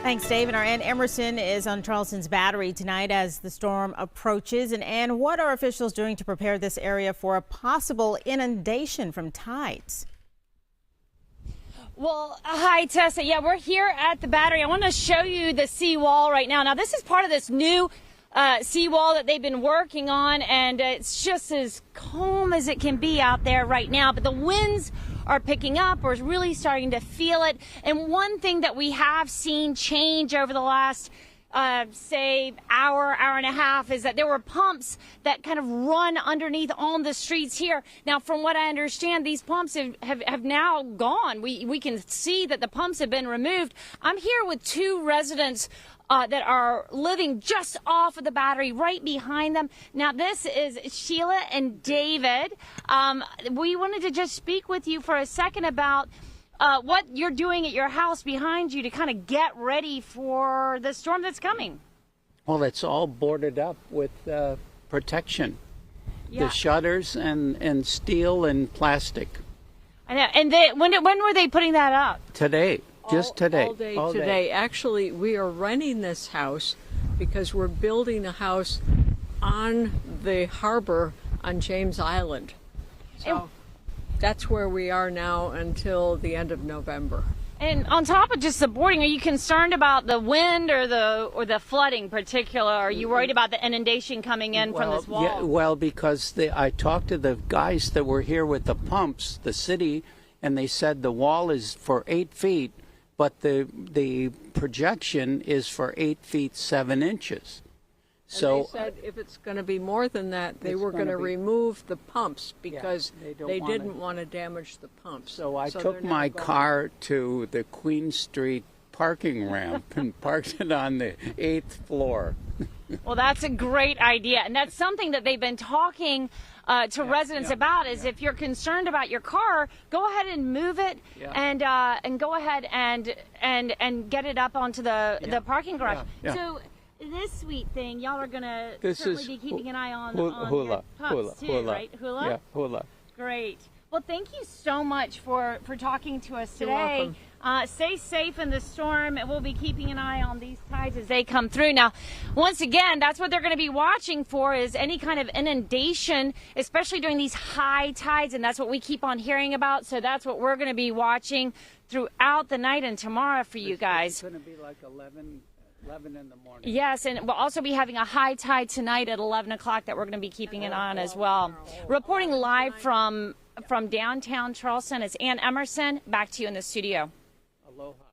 Thanks, Dave. And our Ann Emerson is on Charleston's Battery tonight as the storm approaches. And Ann, what are officials doing to prepare this area for a possible inundation from tides? Well, hi, Tessa. Yeah, we're here at the Battery. I want to show you the seawall right now. Now, this is part of this new seawall that they've been working on, and it's just as calm as it can be out there right now. But the winds are picking up. We're really starting to feel it. And one thing that we have seen change over the last say hour and a half is that there were pumps that kind of run underneath on the streets here. Now, from what I understand, these pumps have now gone. We can see that the pumps have been removed. I'm here with two residents that are living just off of the Battery, right behind them. Now, this is Sheila and David. We wanted to just speak with you for a second about what you're doing at your house behind you to kind of get ready for the storm that's coming. Well, it's all boarded up with protection. Yeah. The shutters and steel and plastic. I know. And when were they putting that up? Today. Just today. All day today. Actually, we are renting this house because we're building a house on the harbor on James Island. So that's where we are now until the end of November. And on top of just the boarding, are you concerned about the wind or the flooding in particular? Are you worried about the inundation coming in from this wall? Yeah, well, because I talked to the guys that were here with the pumps, the city, and they said the wall is for 8 feet. But the projection is for 8 feet 7 inches. So and they said if it's going to be more than that, they were going to remove the pumps because they didn't want to damage the pumps. So I took my car to the Queen Street parking ramp and parked it on the 8th floor. Well, that's a great idea, and that's something that they've been talking to residents about. Is if you're concerned about your car, go ahead and move it, and go ahead and get it up onto the parking garage. So this sweet thing, y'all are gonna certainly be keeping an eye on your pups too, right? Hula. Yeah, hula. Great. Well, thank you so much for talking to us today. You're welcome. Stay safe in the storm, and we'll be keeping an eye on these tides as they come through. Now, once again, that's what they're going to be watching for, is any kind of inundation, especially during these high tides, and that's what we keep on hearing about. So that's what we're going to be watching throughout the night and tomorrow for you guys. It's going to be like 11 in the morning. Yes, and we'll also be having a high tide tonight at 11 o'clock that we're going to be keeping an eye on as well. Reporting live from downtown Charleston, it's Ann Emerson. Back to you in the studio. Aloha.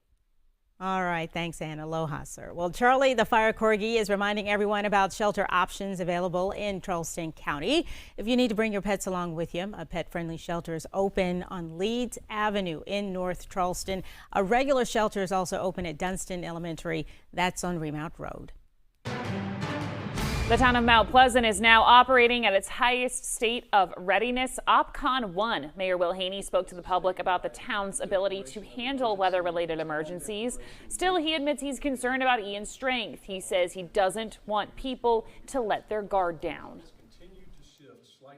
All right. Thanks, Ann. Aloha, sir. Well, Charlie, the fire corgi, is reminding everyone about shelter options available in Charleston County. If you need to bring your pets along with you, a pet-friendly shelter is open on Leeds Avenue in North Charleston. A regular shelter is also open at Dunston Elementary. That's on Remount Road. The town of Mount Pleasant is now operating at its highest state of readiness, OPCON 1. Mayor Will Haney spoke to the public about the town's ability to handle weather-related emergencies. Still, he admits he's concerned about Ian's strength. He says he doesn't want people to let their guard down.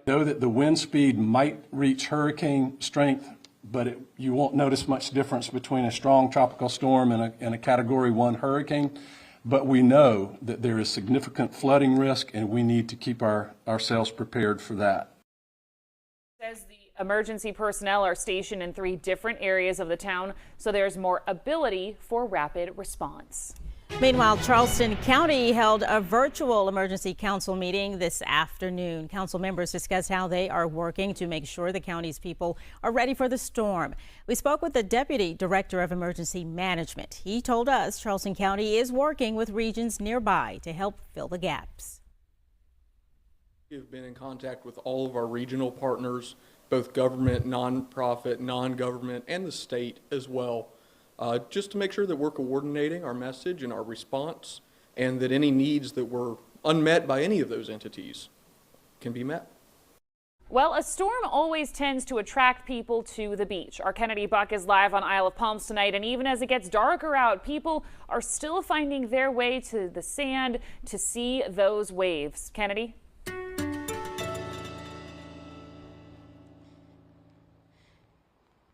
Know that the wind speed might reach hurricane strength, but you won't notice much difference between a strong tropical storm and a Category 1 hurricane. But we know that there is significant flooding risk, and we need to keep ourselves prepared for that. Says the emergency personnel are stationed in 3 different areas of the town, so there's more ability for rapid response. Meanwhile, Charleston County held a virtual emergency council meeting this afternoon. Council members discussed how they are working to make sure the county's people are ready for the storm. We spoke with the Deputy Director of Emergency Management. He told us Charleston County is working with regions nearby to help fill the gaps. We've been in contact with all of our regional partners, both government, nonprofit, non-government, and the state as well. Just to make sure that we're coordinating our message and our response, and that any needs that were unmet by any of those entities can be met. Well, a storm always tends to attract people to the beach. Our Kennedy Buck is live on Isle of Palms tonight, and even as it gets darker out, people are still finding their way to the sand to see those waves. Kennedy?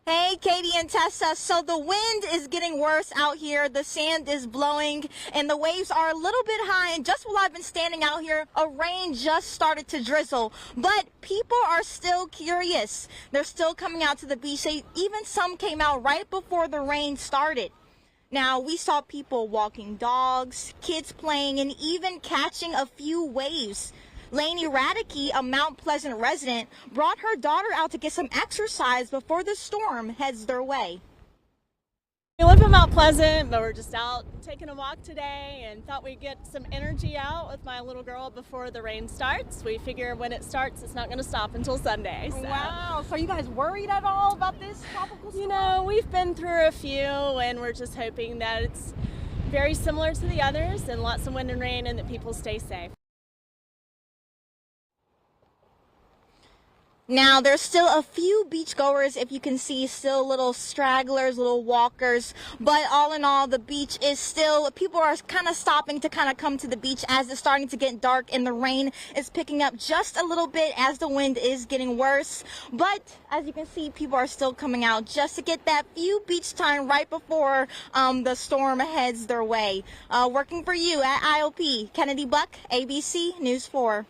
Hey Katie and Tessa. So the wind is getting worse out here. The sand is blowing and the waves are a little bit high. And just while I've been standing out here, a rain just started to drizzle. But people are still curious. They're still coming out to the beach. Even some came out right before the rain started. Now, we saw people walking dogs, kids playing, and even catching a few waves. Lainey Radicke, a Mount Pleasant resident, brought her daughter out to get some exercise before the storm heads their way. We live in Mount Pleasant, but we're just out taking a walk today and thought we'd get some energy out with my little girl before the rain starts. We figure when it starts, it's not going to stop until Sunday. So. Wow. So are you guys worried at all about this tropical storm? You know, we've been through a few and we're just hoping that it's very similar to the others and lots of wind and rain and that people stay safe. Now, there's still a few beachgoers, if you can see, still little stragglers, little walkers, but all in all, the beach is still, people are kind of stopping to kind of come to the beach as it's starting to get dark and the rain is picking up just a little bit as the wind is getting worse. But as you can see, people are still coming out just to get that few beach time right before the storm heads their way. Working for you at IOP, Kennedy Buck, ABC News 4.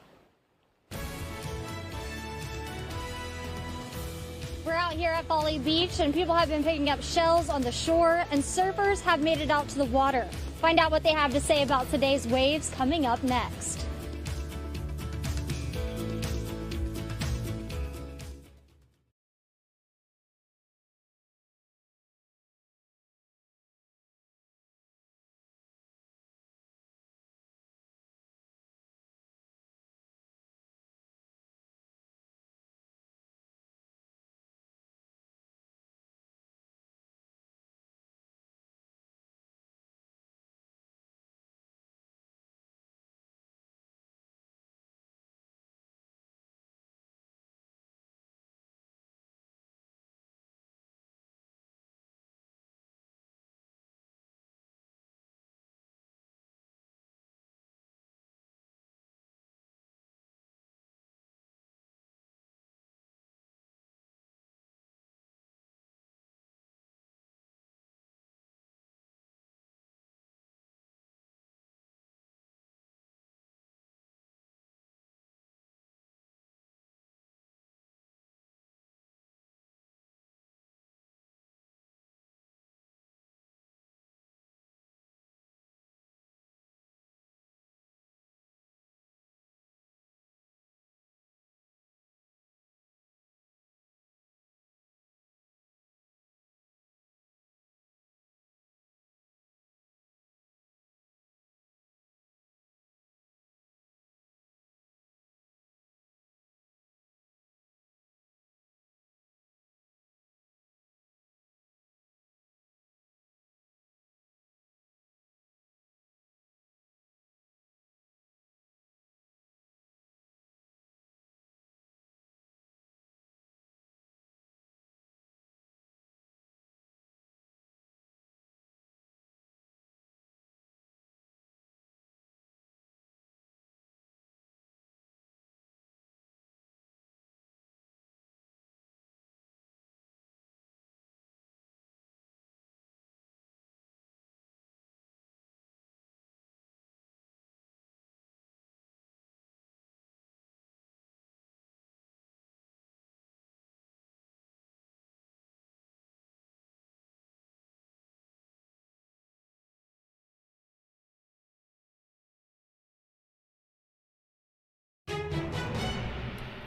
We're out here at Folly Beach and people have been picking up shells on the shore and surfers have made it out to the water. Find out what they have to say about today's waves coming up next.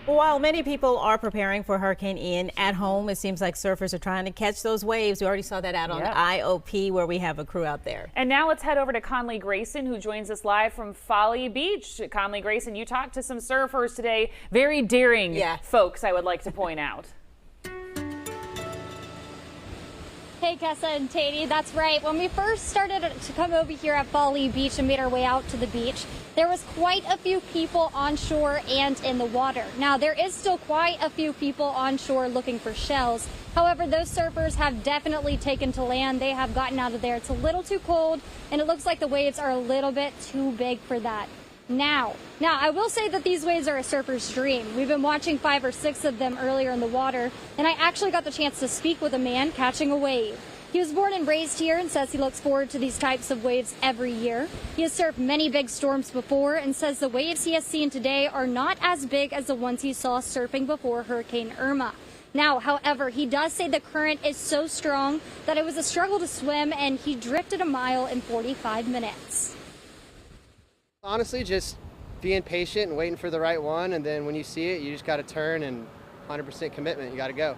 While many people are preparing for Hurricane Ian at home, it seems like surfers are trying to catch those waves. We already saw that out on IOP where we have a crew out there. And now let's head over to Conley Grayson, who joins us live from Folly Beach. Conley Grayson, you talked to some surfers today. Very daring folks, I would like to point out. Hey, Kessa and Tatey, that's right. When we first started to come over here at Folly Beach and made our way out to the beach, there was quite a few people on shore and in the water. Now, there is still quite a few people on shore looking for shells. However, those surfers have definitely taken to land. They have gotten out of there. It's a little too cold, and it looks like the waves are a little bit too big for that. now. Now, I will say that these waves are a surfer's dream. We've been watching 5 or 6 of them earlier in the water, and I actually got the chance to speak with a man catching a wave. He was born and raised here and says he looks forward to these types of waves every year. He has surfed many big storms before and says the waves he has seen today are not as big as the ones he saw surfing before Hurricane Irma. Now, however, he does say the current is so strong that it was a struggle to swim, and he drifted a mile in 45 minutes. Honestly, just being patient and waiting for the right one, and then when you see it, you just got to turn and 100% commitment. You got to go.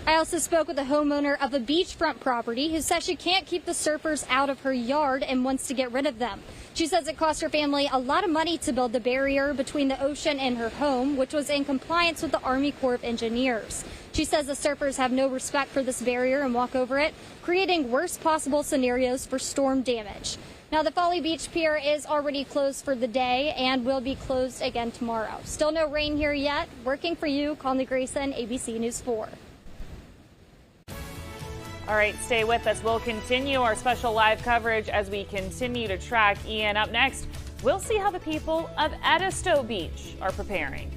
I also spoke with a homeowner of a beachfront property who says she can't keep the surfers out of her yard and wants to get rid of them. She says it cost her family a lot of money to build the barrier between the ocean and her home, which was in compliance with the Army Corps of Engineers. She says the surfers have no respect for this barrier and walk over it, creating worst possible scenarios for storm damage. Now, the Folly Beach Pier is already closed for the day and will be closed again tomorrow. Still no rain here yet. Working for you, Conley Grayson, ABC News 4. All right, stay with us. We'll continue our special live coverage as we continue to track Ian. Up next, we'll see how the people of Edisto Beach are preparing.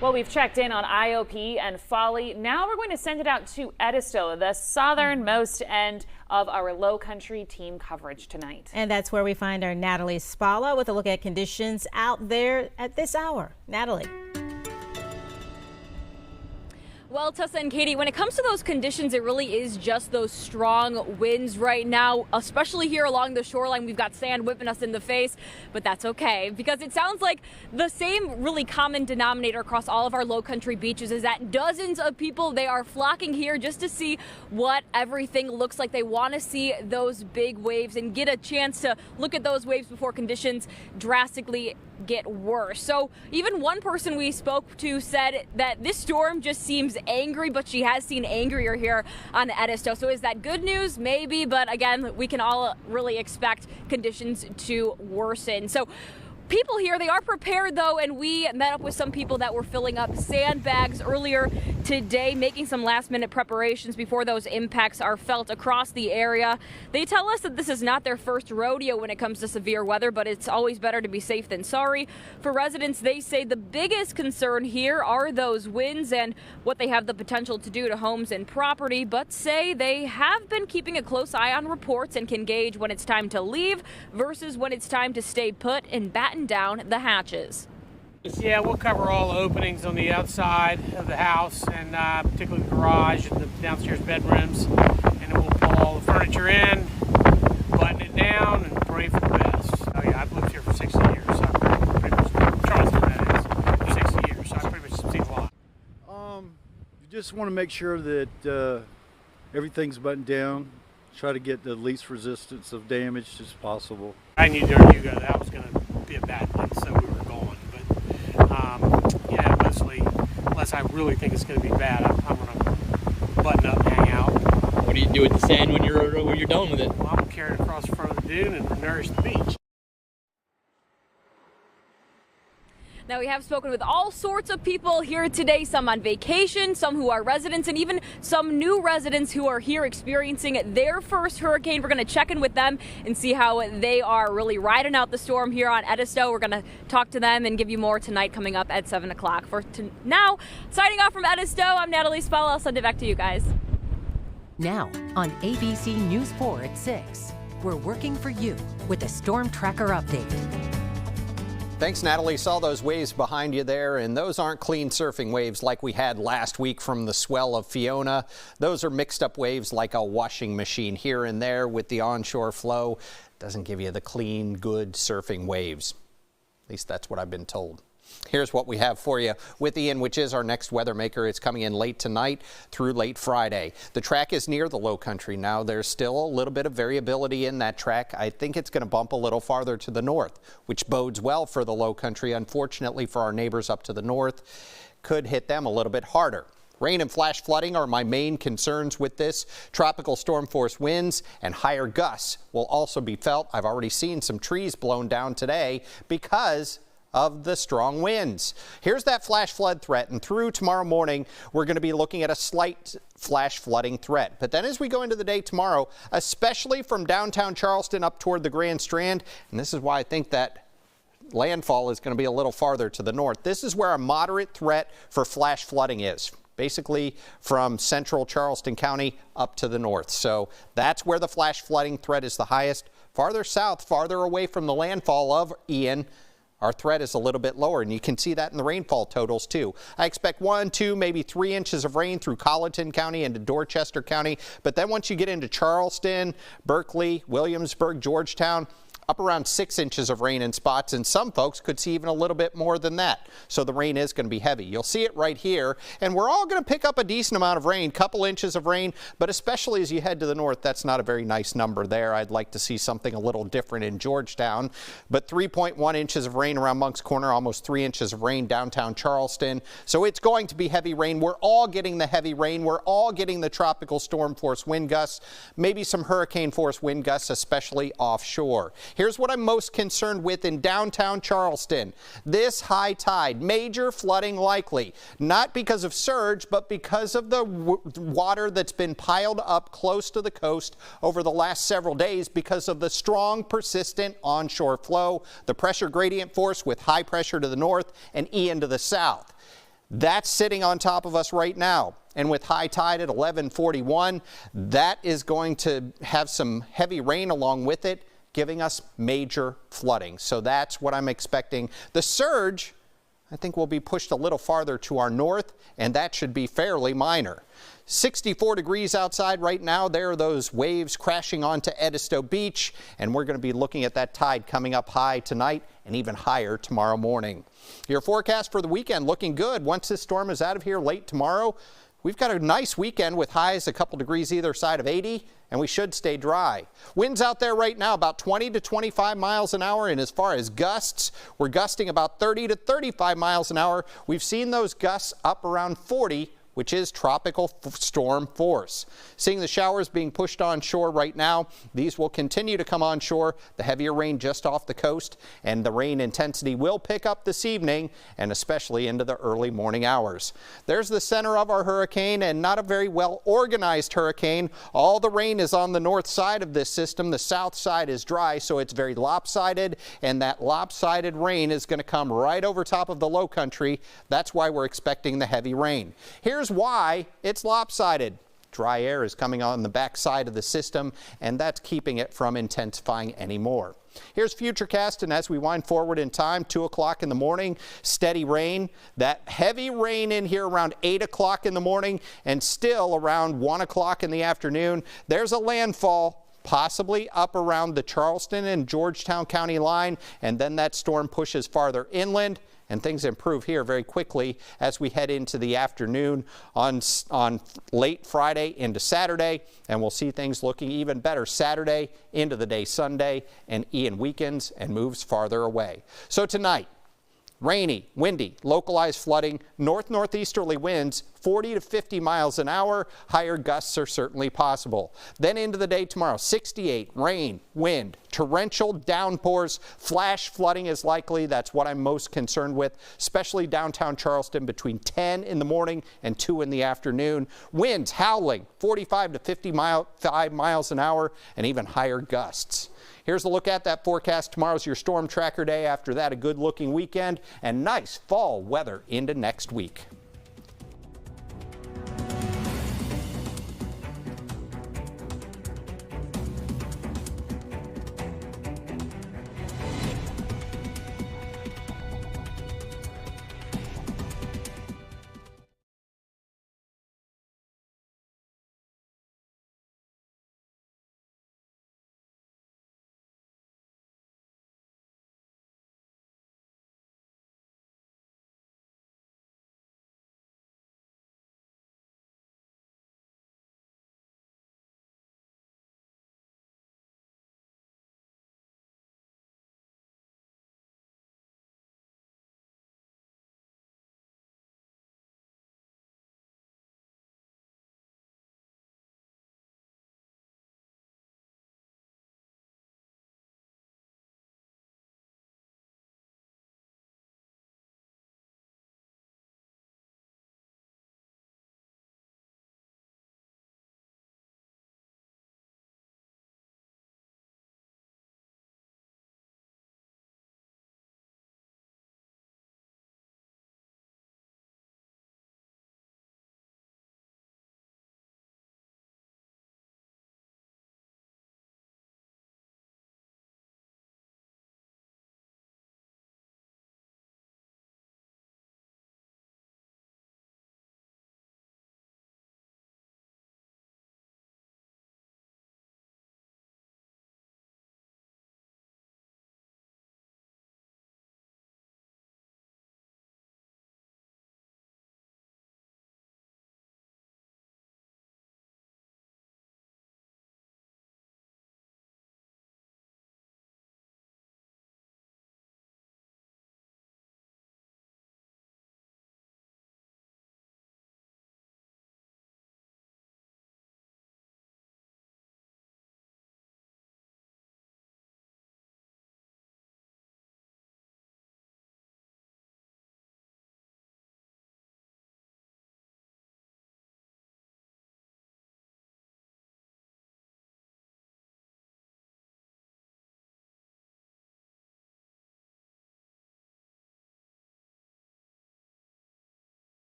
Well, we've checked in on IOP and Folly. Now we're going to send it out to Edisto, the southernmost end of our low country team coverage tonight. And that's where we find our Natalie Spalla with a look at conditions out there at this hour. Natalie. Well, Tessa and Katie, when it comes to those conditions, it really is just those strong winds right now, especially here along the shoreline. We've got sand whipping us in the face, but that's okay because it sounds like the same really common denominator across all of our low country beaches is that dozens of people, they are flocking here just to see what everything looks like. They want to see those big waves and get a chance to look at those waves before conditions drastically get worse. So even one person we spoke to said that this storm just seems angry, but she has seen angrier here on Edisto. So is that good news? Maybe, but again, we can all really expect conditions to worsen. So People here, they are prepared though, and we met up with some people that were filling up sandbags earlier today, making some last-minute preparations before those impacts are felt across the area. They tell us that this is not their first rodeo when it comes to severe weather, but it's always better to be safe than sorry. For residents, they say the biggest concern here are those winds and what they have the potential to do to homes and property, but say they have been keeping a close eye on reports and can gauge when it's time to leave versus when it's time to stay put and batten down the hatches. Yeah, we'll cover all openings on the outside of the house, and particularly the garage and the downstairs bedrooms, and then we'll pull all the furniture in, button it down, and pray for the best. Oh yeah, I've lived here for 60 years, so I've pretty much, Charleston that is, for 60 years, so I've pretty much seen a lot. You just want to make sure that everything's buttoned down, try to get the least resistance of damage as possible. I knew during you that was going to be a bad place, so we were going. But yeah, mostly, unless I really think it's going to be bad, I'm going to button up and hang out. What do you do with the sand when you're done with it? Well, I'm going to carry it across the front of the dune and nourish the beach. Now, we have spoken with all sorts of people here today, some on vacation, some who are residents, and even some new residents who are here experiencing their first hurricane. We're going to check in with them and see how they are really riding out the storm here on Edisto. We're going to talk to them and give you more tonight coming up at 7 o'clock. For now, signing off from Edisto, I'm Natalie Spell. I'll send it back to you guys. Now on ABC News 4 at 6, we're working for you with a Storm Tracker update. Thanks, Natalie. Saw those waves behind you there, and those aren't clean surfing waves like we had last week from the swell of Fiona. Those are mixed up waves like a washing machine here and there with the onshore flow. Doesn't give you the clean, good surfing waves. At least that's what I've been told. Here's what we have for you with Ian, which is our next weather maker. It's coming in late tonight through late Friday. The track is near the low country now. There's still a little bit of variability in that track. I think it's going to bump a little farther to the north, which bodes well for the low country. Unfortunately for our neighbors up to the north, could hit them a little bit harder. Rain and flash flooding are my main concerns with this. Tropical storm force winds and higher gusts will also be felt. I've already seen some trees blown down today because of the strong winds. Here's that flash flood threat, and through tomorrow morning we're going to be looking at a slight flash flooding threat. But then as we go into the day tomorrow, especially from downtown Charleston up toward the Grand Strand, and this is why I think that landfall is going to be a little farther to the north. This is where a moderate threat for flash flooding is. Basically from central Charleston County up to the north. So that's where the flash flooding threat is the highest. Farther south, farther away from the landfall of Ian, our threat is a little bit lower, and you can see that in the rainfall totals too. I expect 1, 2, maybe 3 inches of rain through Colleton County into Dorchester County. But then once you get into Charleston, Berkeley, Williamsburg, Georgetown, up around 6 inches of rain in spots, and some folks could see even a little bit more than that. So the rain is going to be heavy. You'll see it right here, and we're all going to pick up a decent amount of rain, couple inches of rain, but especially as you head to the north, that's not a very nice number there. I'd like to see something a little different in Georgetown, but 3.1 inches of rain around Monk's Corner, almost 3 inches of rain downtown Charleston. So it's going to be heavy rain. We're all getting the heavy rain. We're all getting the tropical storm force wind gusts, maybe some hurricane force wind gusts, especially offshore. Here's what I'm most concerned with in downtown Charleston. This high tide, major flooding likely, not because of surge, but because of the water that's been piled up close to the coast over the last several days because of the strong, persistent onshore flow, the pressure gradient force with high pressure to the north and Ian to the south. That's sitting on top of us right now. And with high tide at 11:41, that is going to have some heavy rain along with it, giving us major flooding. So that's what I'm expecting. The surge, I think, will be pushed a little farther to our north, and that should be fairly minor. 64 degrees outside right now. There are those waves crashing onto Edisto Beach, and we're going to be looking at that tide coming up high tonight and even higher tomorrow morning. Your forecast for the weekend looking good. Once this storm is out of here late tomorrow, we've got a nice weekend with highs a couple degrees either side of 80, and we should stay dry. Winds out there right now about 20 to 25 miles an hour, and as far as gusts, we're gusting about 30 to 35 miles an hour. We've seen those gusts up around 40 which is tropical storm force. Seeing the showers being pushed onshore right now, these will continue to come onshore, the heavier rain just off the coast, and the rain intensity will pick up this evening and especially into the early morning hours. There's the center of our hurricane, and not a very well organized hurricane. All the rain is on the north side of this system. The south side is dry, so it's very lopsided, and that lopsided rain is going to come right over top of the low country. That's why we're expecting the heavy rain. Here's why it's lopsided. Dry air is coming on the back side of the system, and that's keeping it from intensifying anymore. Here's Futurecast, and as we wind forward in time, 2 o'clock in the morning, steady rain. That heavy rain in here around 8 o'clock in the morning, and still around 1 o'clock in the afternoon. There's a landfall, possibly up around the Charleston and Georgetown County line, and then that storm pushes farther inland, and things improve here very quickly as we head into the afternoon on late Friday into Saturday, and we'll see things looking even better Saturday into the day Sunday and weekends, and moves farther away. So tonight, rainy, windy, localized flooding, northeasterly winds 40 to 50 miles an hour. Higher gusts are certainly possible. Then into the day tomorrow, 68, rain, wind, torrential downpours, flash flooding is likely. That's what I'm most concerned with, especially downtown Charleston between 10 in the morning and 2 in the afternoon. Winds howling 45 to 55 miles an hour, and even higher gusts. Here's a look at that forecast. Tomorrow's your Storm Tracker day. After that, a good-looking weekend and nice fall weather into next week.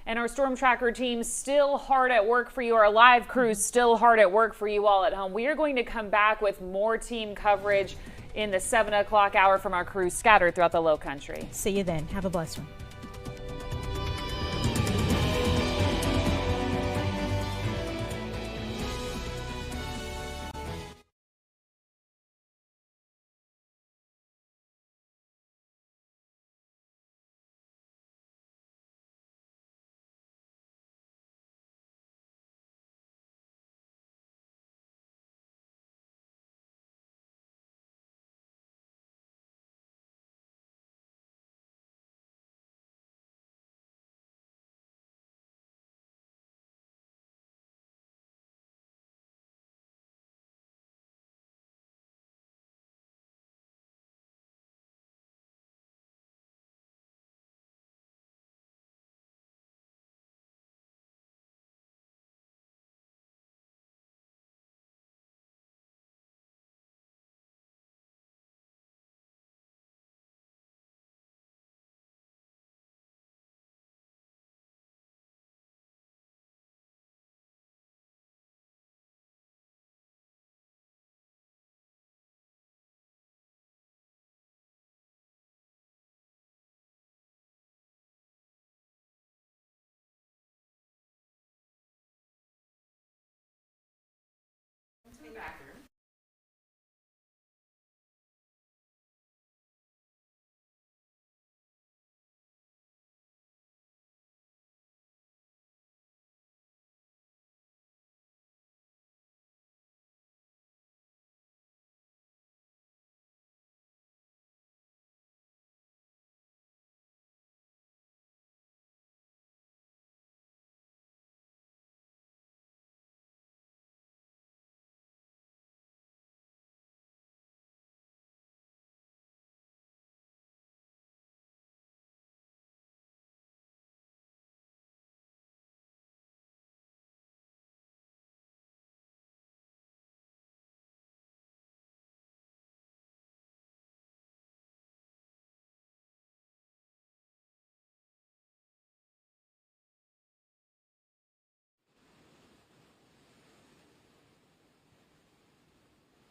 And our Storm Tracker team still hard at work for you. Our live crews still hard at work for you all at home. We are going to come back with more team coverage in the 7 o'clock hour from our crews scattered throughout the low country. See you then. Have a blessed one.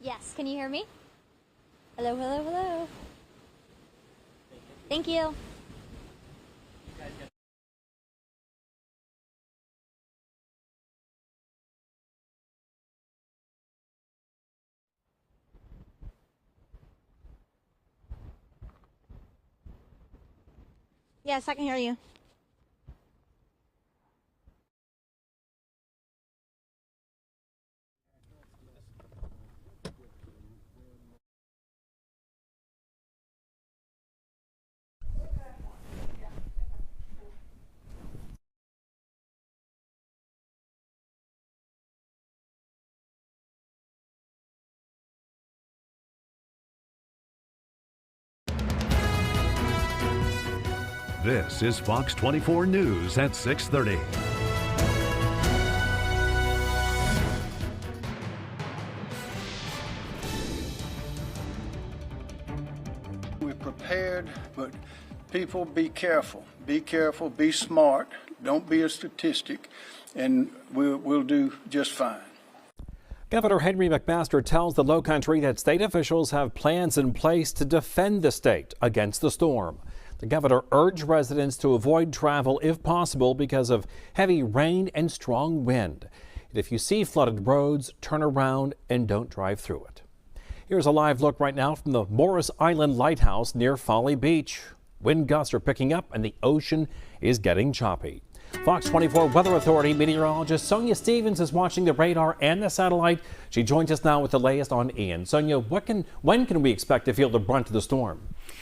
Yes, can you hear me? Hello, hello, hello. Thank you. Yes, I can hear you. This is Fox 24 News at 6:30. We're prepared, but people be careful. Be careful, be smart. Don't be a statistic, and we'll do just fine. Governor Henry McMaster tells the Lowcountry that state officials have plans in place to defend the state against the storm. The governor urged residents to avoid travel if possible because of heavy rain and strong wind. And if you see flooded roads, turn around and don't drive through it. Here's a live look right now from the Morris Island Lighthouse near Folly Beach. Wind gusts are picking up and the ocean is getting choppy. Fox 24 Weather Authority meteorologist Sonia Stevens is watching the radar and the satellite. She joins us now with the latest on Ian. Sonia, when can we expect to feel the brunt of the storm?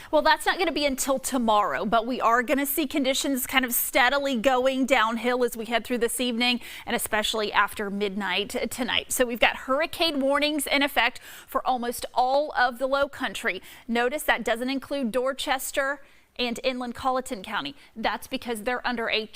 Well, that's not going to be until tomorrow, but we are going to see conditions kind of steadily going downhill as we head through this evening and especially after midnight tonight. So we've got hurricane warnings in effect for almost all of the Lowcountry. Notice that doesn't include Dorchester and inland Colleton County. That's because they're under a